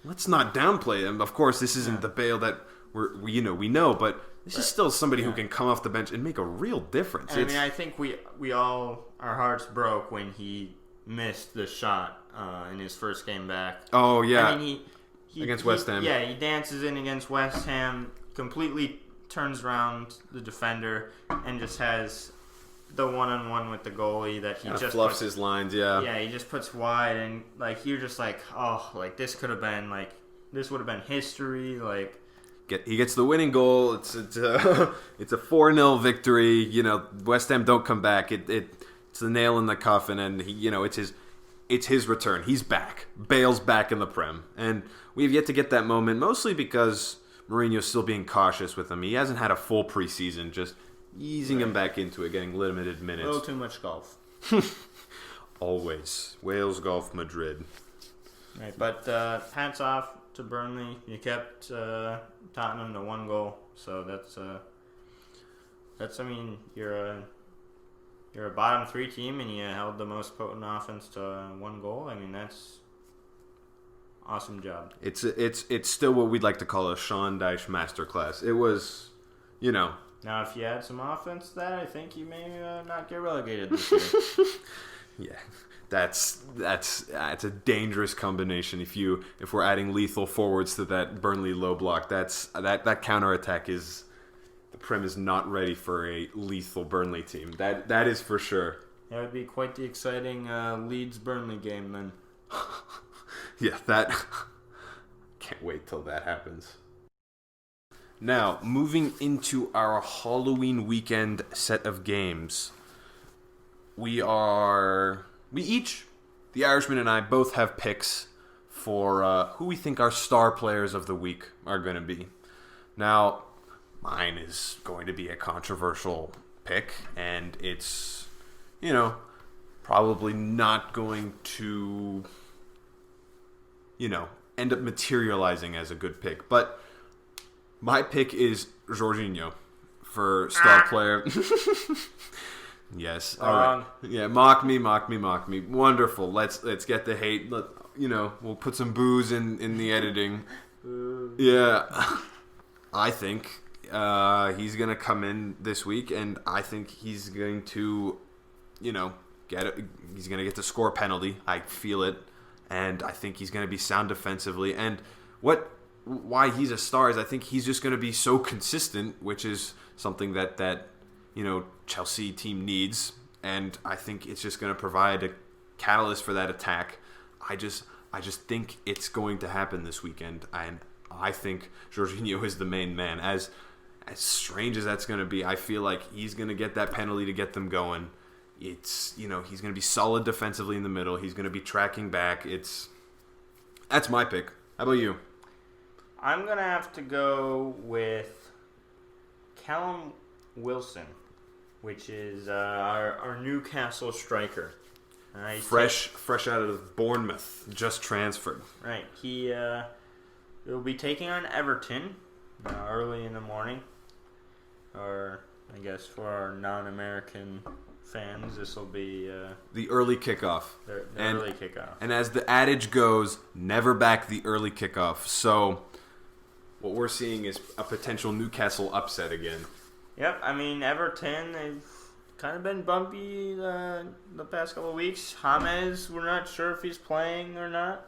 Let's not downplay him. Of course, this isn't the Bale that we know, but this is still somebody who can come off the bench and make a real difference. I think we all, our hearts broke when he missed the shot in his first game back. Oh, yeah. I mean, against West Ham. Yeah, he dances in against West Ham, completely turns around the defender, and just has the one-on-one with the goalie that he just fluffs his lines, yeah. Yeah, he just puts wide, and you're just this could have been this would have been history, He gets the winning goal. It's a 4-0 victory. West Ham don't come back. It's the nail in the coffin, and it's his return. He's back. Bale's back in the Prem, and we've yet to get that moment. Mostly because Mourinho's still being cautious with him. He hasn't had a full preseason, just easing him back into it, getting limited minutes. A little too much golf. Always Wales, golf, Madrid. Right, but hats off to Burnley. You kept Tottenham to 1 goal, so that's. I mean, you're a bottom 3 team, and you held the most potent offense to 1 goal. I mean, that's awesome job. It's still what we'd like to call a Sean Dyche masterclass. It was, Now, if you add some offense to that, I think you may not get relegated this year. Yeah. That's a dangerous combination. If we're adding lethal forwards to that Burnley low block, that counterattack is, the Prem is not ready for a lethal Burnley team. That is for sure. That would be quite the exciting Leeds Burnley game then. Yeah, can't wait till that happens. Now, moving into our Halloween weekend set of games, we each, the Irishman and I, both have picks for who we think our star players of the week are going to be. Now, mine is going to be a controversial pick, and it's, probably not going to, end up materializing as a good pick. But my pick is Jorginho for star player. Yes. All right. Yeah. Mock me. Wonderful. Let's get the hate. We'll put some booze in the editing. Yeah. I think he's gonna come in this week, and I think he's going to, He's going to get to score a penalty. I feel it. And I think he's going to be sound defensively. And why he's a star is I think he's just going to be so consistent, which is something that Chelsea team needs. And I think it's just going to provide a catalyst for that attack. I just think it's going to happen this weekend. And I think Jorginho is the main man. As strange as that's going to be, I feel like he's going to get that penalty to get them going. He's going to be solid defensively in the middle. He's going to be tracking back. That's my pick. How about you? I'm going to have to go with Callum Wilson, which is our Newcastle striker. Fresh out of Bournemouth, just transferred. Right. He will be taking on Everton early in the morning. Or, I guess, for our non-American fans, this will be the early kickoff. The early kickoff. And as the adage goes, never back the early kickoff. So what we're seeing is a potential Newcastle upset again. Yep, I mean, Everton, they've kind of been bumpy the past couple of weeks. James, we're not sure if he's playing or not.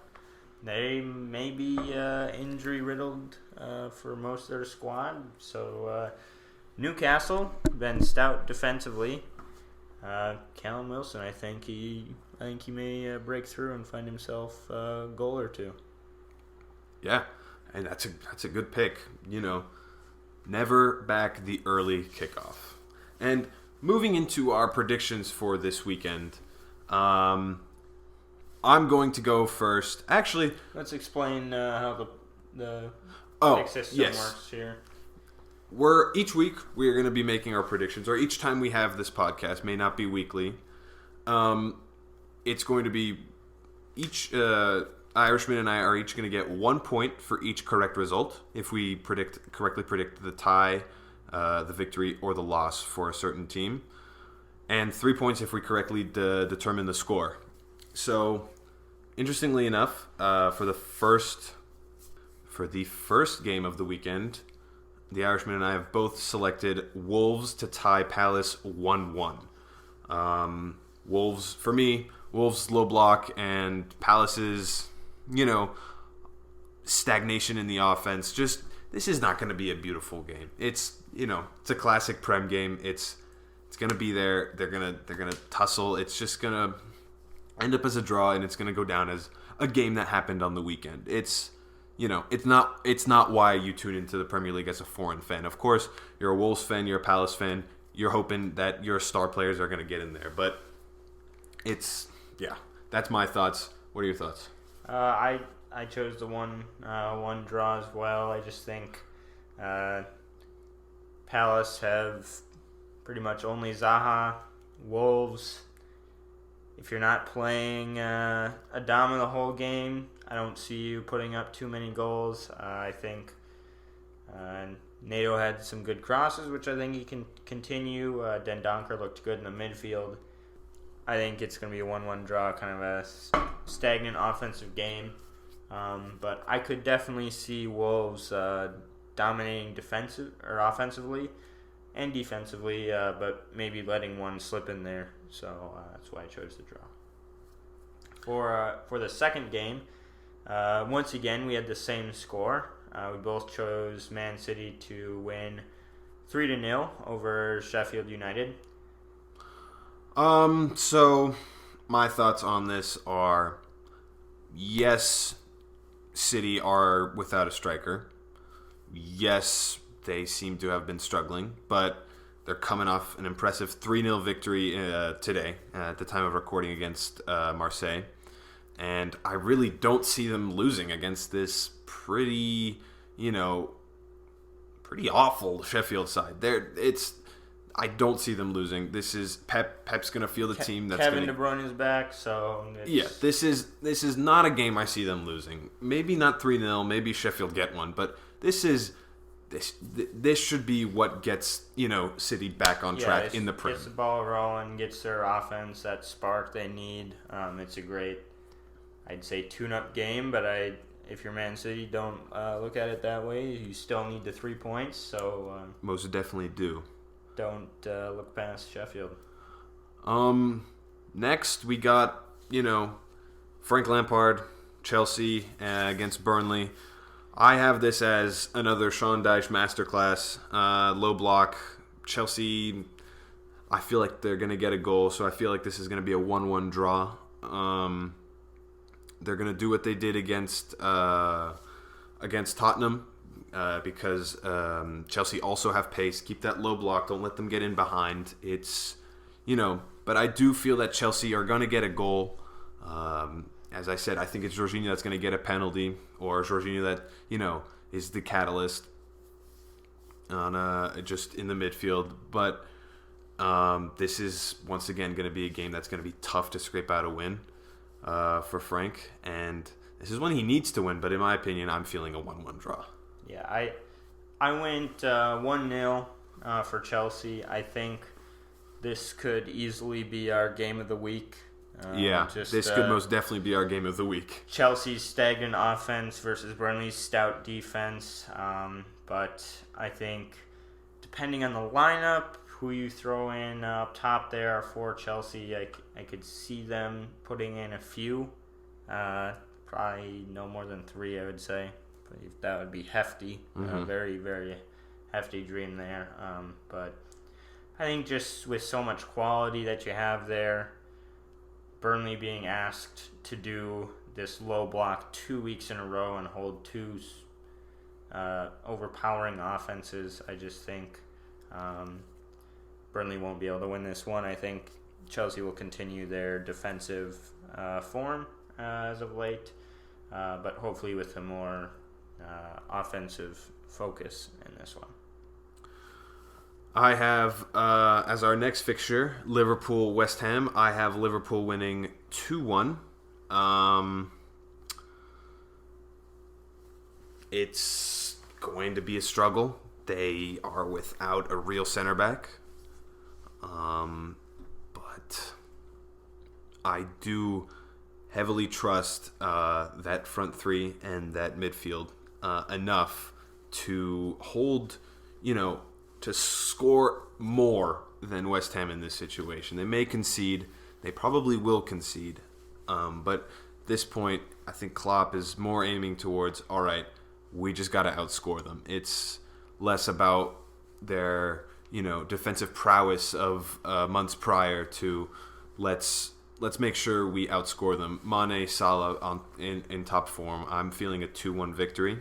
They may be injury-riddled for most of their squad. So Newcastle, been stout defensively. Callum Wilson, I think he may break through and find himself a goal or two. Yeah, and that's a good pick. Never back the early kickoff. And moving into our predictions for this weekend, I'm going to go first. Actually, let's explain how the pick system works here. Each week we're going to be making our predictions, or each time we have this podcast, may not be weekly. It's going to be each Irishman and I are each going to get 1 point for each correct result if we correctly predict the tie, the victory, or the loss for a certain team, and 3 points if we correctly determine the score. So, interestingly enough, for the first game of the weekend, the Irishman and I have both selected Wolves to tie Palace 1-1. Wolves, for me, Wolves low block, and Palace's, stagnation in the offense. Just, this is not going to be a beautiful game. It's a classic Prem game. It's going to be there. They're going to tussle. It's just going to end up as a draw, and it's going to go down as a game that happened on the weekend. It's not why you tune into the Premier League as a foreign fan. Of course, you're a Wolves fan, you're a Palace fan, you're hoping that your star players are going to get in there. But that's my thoughts. What are your thoughts? I chose the one draw as well. I just think Palace have pretty much only Zaha. Wolves, if you're not playing Adama the whole game, I don't see you putting up too many goals. I think Nato had some good crosses, which I think he can continue. Dendoncker looked good in the midfield. I think it's going to be a 1-1 draw, kind of a stagnant offensive game. But I could definitely see Wolves dominating offensively and defensively, but maybe letting one slip in there. So that's why I chose the draw. For the second game, once again, we had the same score. We both chose Man City to win 3-0 over Sheffield United. So my thoughts on this are, yes, City are without a striker. Yes, they seem to have been struggling, but they're coming off an impressive 3-0 victory today at the time of recording against Marseille. And I really don't see them losing against this pretty awful Sheffield side. I don't see them losing. This is Pep's going to feel the team. Kevin De Bruyne is back, so this is not a game I see them losing. Maybe not 3-0. Maybe Sheffield get one, but this should be what gets City back on track in the Prem. Gets the ball rolling, gets their offense that spark they need. It's a great, I'd say, tune-up game, but if you're Man City, don't look at it that way. You still need the 3 points, so most definitely do. Don't look past Sheffield. Next, we got, Frank Lampard, Chelsea against Burnley. I have this as another Sean Dyche masterclass. Low block. Chelsea, I feel like they're going to get a goal, so I feel like this is going to be a 1-1 draw. They're going to do what they did against Tottenham because Chelsea also have pace. Keep that low block. Don't let them get in behind. But I do feel that Chelsea are going to get a goal. As I said, I think it's Jorginho that's going to get a penalty, or Jorginho that, is the catalyst on just in the midfield. But this is, once again, going to be a game that's going to be tough to scrape out a win for Frank. And this is one he needs to win, but in my opinion, I'm feeling a 1-1 draw. Yeah, I went 1-0 for Chelsea. I think this could easily be our game of the week. This could most definitely be our game of the week. Chelsea's stagnant offense versus Burnley's stout defense. But I think, depending on the lineup, who you throw in up top there for Chelsea, I could see them putting in a few. Probably no more than 3, I would say. That would be hefty. Mm-hmm. Very, very hefty dream there. But I think just with so much quality that you have there, Burnley being asked to do this low block 2 weeks in a row and hold 2 overpowering offenses, I just think Burnley won't be able to win this one. I think Chelsea will continue their defensive form as of late, but hopefully with a more offensive focus in this one. I have, as our next fixture, Liverpool-West Ham. I have Liverpool winning 2-1. It's going to be a struggle. They are without a real center back. But I do heavily trust that front three and that midfield enough to hold, to score more than West Ham in this situation. They may concede. They probably will concede. But at this point, I think Klopp is more aiming towards, all right, we just got to outscore them. It's less about their, defensive prowess of months prior to let's make sure we outscore them. Mane, Salah in top form. I'm feeling a 2-1 victory.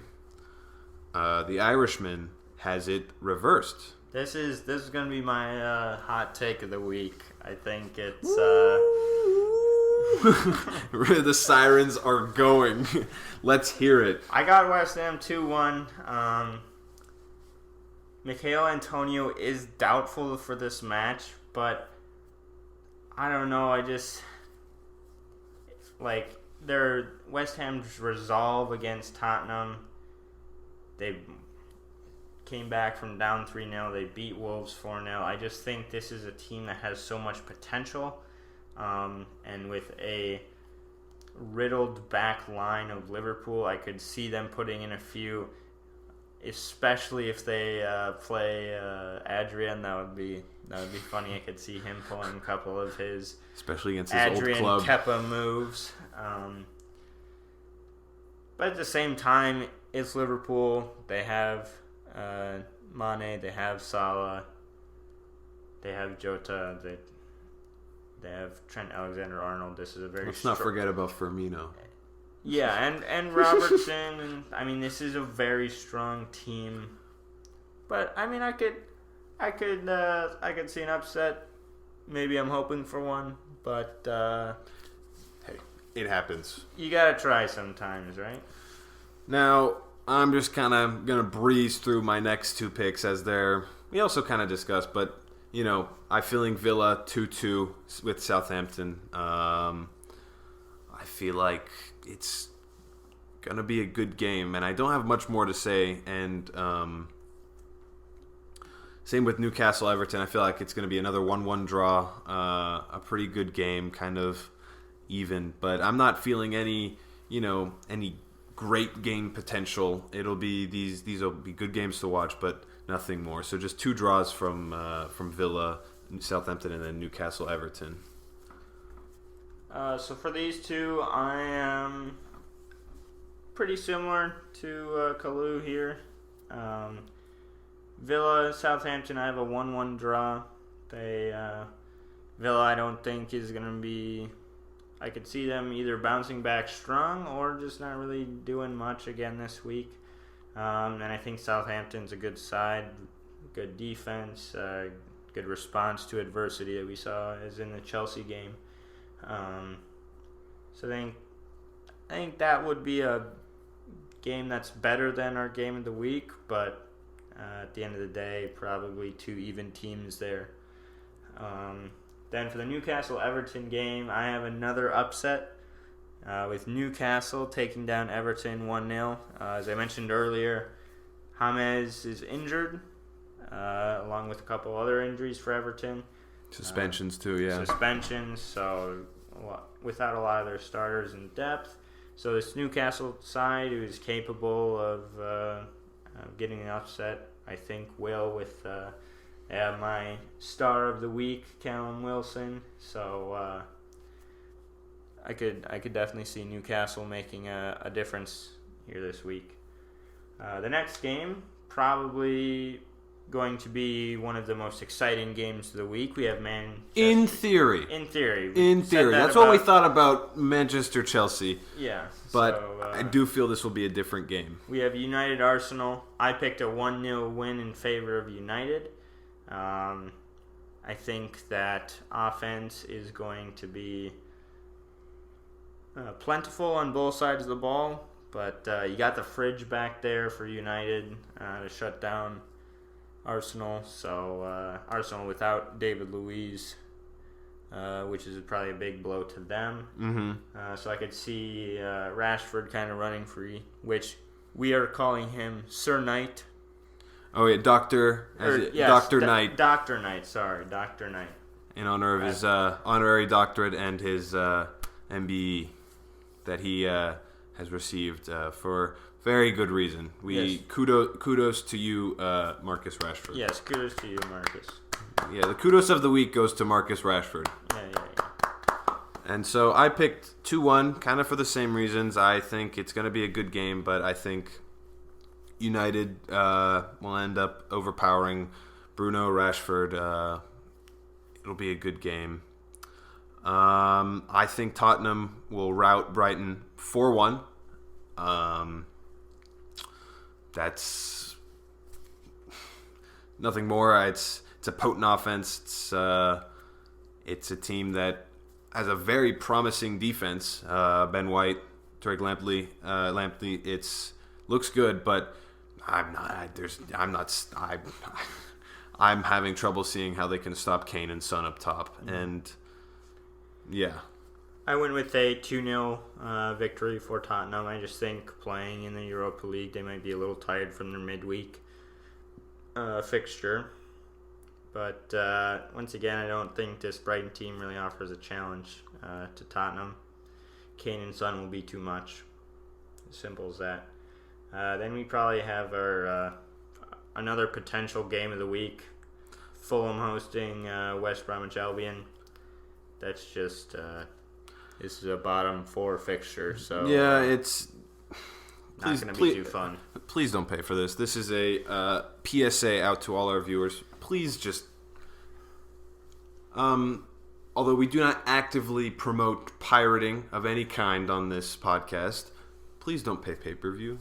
The Irishman has it reversed. This is going to be my hot take of the week. I think it's the sirens are going. Let's hear it. I got West Ham 2-1. Michail Antonio is doubtful for this match, but I don't know. I just their West Ham's resolve against Tottenham. They came back from down 3-0. They beat Wolves 4-0. I just think this is a team that has so much potential. And with a riddled back line of Liverpool, I could see them putting in a few, especially if they play Adrian. That would be funny. I could see him pulling a couple of his especially against his Adrian old club Kepa moves. But at the same time, it's Liverpool. They have Mane, they have Salah, they have Jota, they have Trent Alexander-Arnold. This is a very Let's not forget about Firmino. Yeah, and Robertson, and I mean, this is a very strong team. But I mean, I could see an upset. Maybe I'm hoping for one, but hey, it happens. You gotta try sometimes, right? Now, I'm just kind of going to breeze through my next 2 picks as we also kind of discussed, but, I'm feeling Villa 2-2 with Southampton. I feel like it's going to be a good game, and I don't have much more to say, and same with Newcastle-Everton. I feel like it's going to be another 1-1 draw, a pretty good game, kind of even, but I'm not feeling any great game potential. It'll be these will be good games to watch, but nothing more. So just 2 draws from Villa, Southampton, and then Newcastle Everton. So for these two, I am pretty similar to Kalu here. Villa, Southampton, I have a 1-1 draw. Villa, I don't think is going to be... I could see them either bouncing back strong or just not really doing much again this week. And I think Southampton's a good side, good defense, good response to adversity that we saw as in the Chelsea game. So I think that would be a game that's better than our game of the week, but at the end of the day, probably two even teams there. Then for the Newcastle-Everton game, I have another upset with Newcastle taking down Everton 1-0. As I mentioned earlier, James is injured, along with a couple other injuries for Everton. Suspensions too, yeah. Suspensions, so without a lot of their starters in depth. So this Newcastle side, who is capable of getting an upset, I think will with my star of the week, Callum Wilson. So I could definitely see Newcastle making a difference here this week. The next game, probably going to be one of the most exciting games of the week. We have Manchester... In theory. That's what we thought about Manchester-Chelsea. Yeah. But I do feel this will be a different game. We have United-Arsenal. I picked a 1-0 win in favor of United. I think that offense is going to be plentiful on both sides of the ball, but you got the fridge back there for United to shut down Arsenal. So Arsenal without David Luiz, which is probably a big blow to them. Mm-hmm. So I could see Rashford kind of running free, which we are calling him Sir Knight. Oh yeah, Dr. Knight. Dr. Knight, sorry, Dr. Knight. In honor of his honorary doctorate and his MBE that he has received for very good reason. Kudos to you, Marcus Rashford. Yes, kudos to you, Marcus. Yeah, the kudos of the week goes to Marcus Rashford. Yeah. And so I picked 2-1, kind of for the same reasons. I think it's going to be a good game, but I think United will end up overpowering Bruno Rashford. It'll be a good game. I think Tottenham will rout Brighton 4-1. That's nothing more. It's a potent offense. It's a team that has a very promising defense. Ben White, Tariq Lamptey. Looks good, but I'm having trouble seeing how they can stop Kane and Son up top. And yeah, I went with a 2-0 victory for Tottenham. I just think playing in the Europa League, they might be a little tired from their midweek fixture. But once again, I don't think this Brighton team really offers a challenge to Tottenham. Kane and Son will be too much. As simple as that. Then we probably have our another potential game of the week. Fulham hosting West Bromwich Albion. That's just this is a bottom 4 fixture, so yeah, it's not going to be too fun. Please don't pay for this. This is a PSA out to all our viewers. Please just, although we do not actively promote pirating of any kind on this podcast, please don't pay pay-per-view.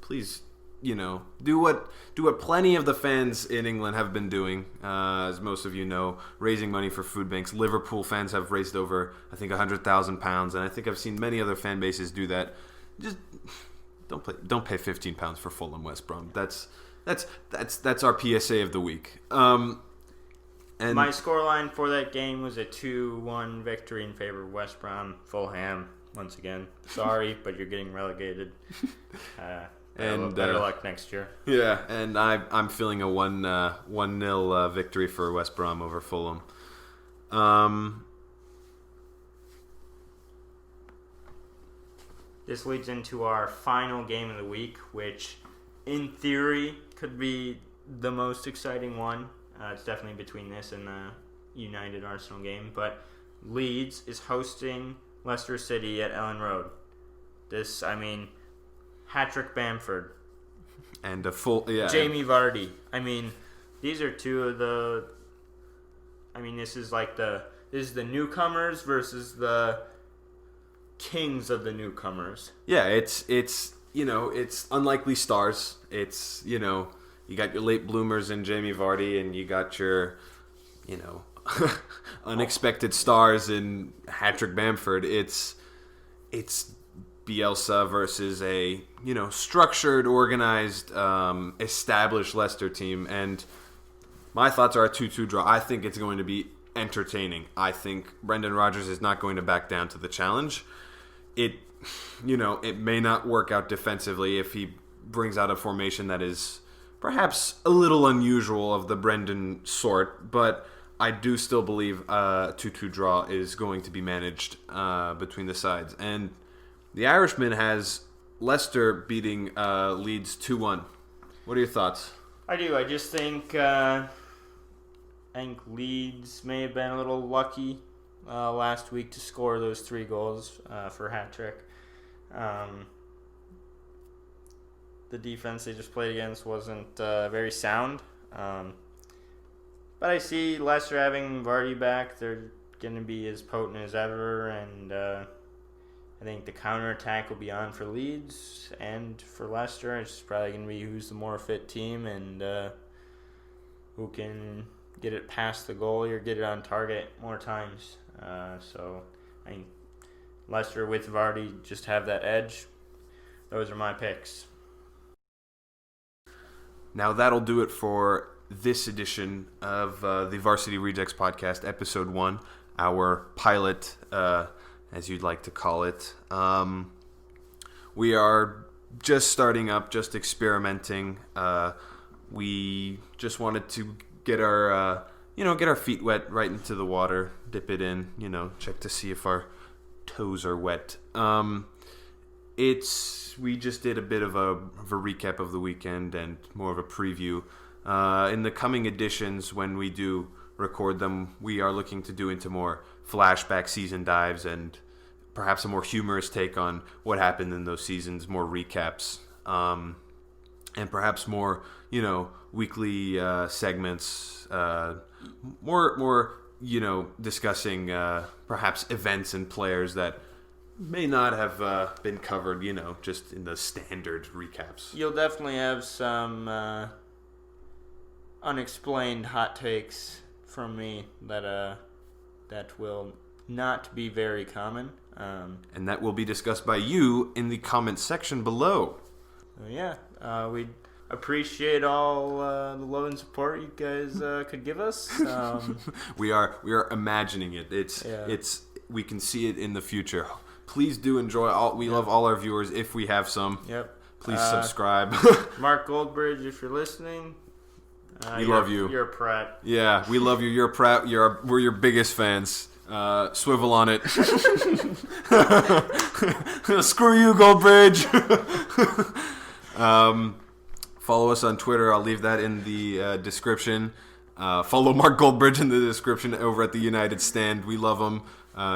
Please, do what plenty of the fans in England have been doing, as most of you know, raising money for food banks. Liverpool fans have raised over, I think, £100,000, and I think I've seen many other fan bases do that. Just don't pay £15 for Fulham West Brom. That's our PSA of the week. And my scoreline for that game was a 2-1 victory in favor of West Brom. Fulham, once again, sorry, but you're getting relegated. And better luck next year. Yeah, and I'm feeling a 1-0 victory for West Brom over Fulham. This leads into our final game of the week, which in theory could be the most exciting one. It's definitely between this and the United-Arsenal game, but Leeds is hosting Leicester City at Ellen Road. Hat-trick Bamford. And a full, yeah. Jamie Vardy. These are two of the... this is the newcomers versus the kings of the newcomers. Yeah, it's unlikely stars. It's, you got your late bloomers in Jamie Vardy, and you got your, unexpected stars in Hat-trick Bamford. It's Bielsa versus a, structured, organized, established Leicester team. And my thoughts are a 2-2 draw. I think it's going to be entertaining. I think Brendan Rodgers is not going to back down to the challenge. It may not work out defensively if he brings out a formation that is perhaps a little unusual of the Brendan sort, but I do still believe a 2-2 draw is going to be managed between the sides. And the Irishman has Leicester beating Leeds 2-1. What are your thoughts? I do. I just think Leeds may have been a little lucky last week to score those 3 goals for hat-trick. The defense they just played against wasn't very sound. But I see Leicester having Vardy back. They're going to be as potent as ever, and I think the counterattack will be on for Leeds and for Leicester. It's probably going to be who's the more fit team and who can get it past the goalie or get it on target more times. So I think Leicester with Vardy just have that edge. Those are my picks. Now that'll do it for this edition of the Varsity Rejects Podcast, Episode 1, our pilot, as you'd like to call it. We are just starting up, just experimenting. We just wanted to get our feet wet right into the water, dip it in, check to see if our toes are wet. We just did a bit of a recap of the weekend and more of a preview. In the coming editions, when we do record them, we are looking to do into more flashback season dives and perhaps a more humorous take on what happened in those seasons, more recaps, and perhaps more, weekly segments, more discussing perhaps events and players that may not have been covered, just in the standard recaps. You'll definitely have some unexplained hot takes from me that will not be very common. And that will be discussed by you in the comments section below. We'd appreciate all the love and support you guys could give us. We are imagining it. We can see it in the future. Please do enjoy. We love all our viewers if we have some. Yep. Please subscribe. Mark Goldbridge, if you're listening, we love you. You're a prat. Yeah, we love you. You're a prat. We're your biggest fans. Swivel on it. Screw you, Goldbridge. Follow us on Twitter. I'll leave that in the description. Follow Mark Goldbridge in the description over at the United Stand. We love him.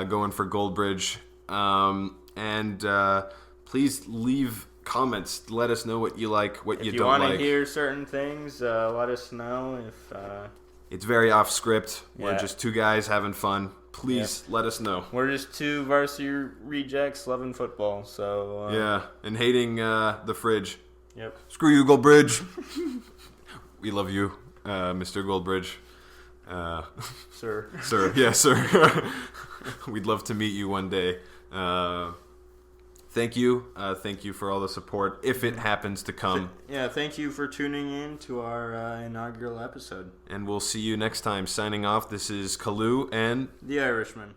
Going for Goldbridge. And please leave comments. Let us know what you like, what you don't like. If you want to hear certain things, let us know. If it's very off script. We're just two guys having fun. Please let us know. We're just two varsity rejects loving football. So and hating the fridge. Yep. Screw you, Goldbridge. We love you, Mr. Goldbridge. Sir. Sir. Yeah, sir. We'd love to meet you one day. Thank you. Thank you for all the support, if it happens to come. Thank you for tuning in to our inaugural episode. And we'll see you next time. Signing off, this is Kalu and The Irishman.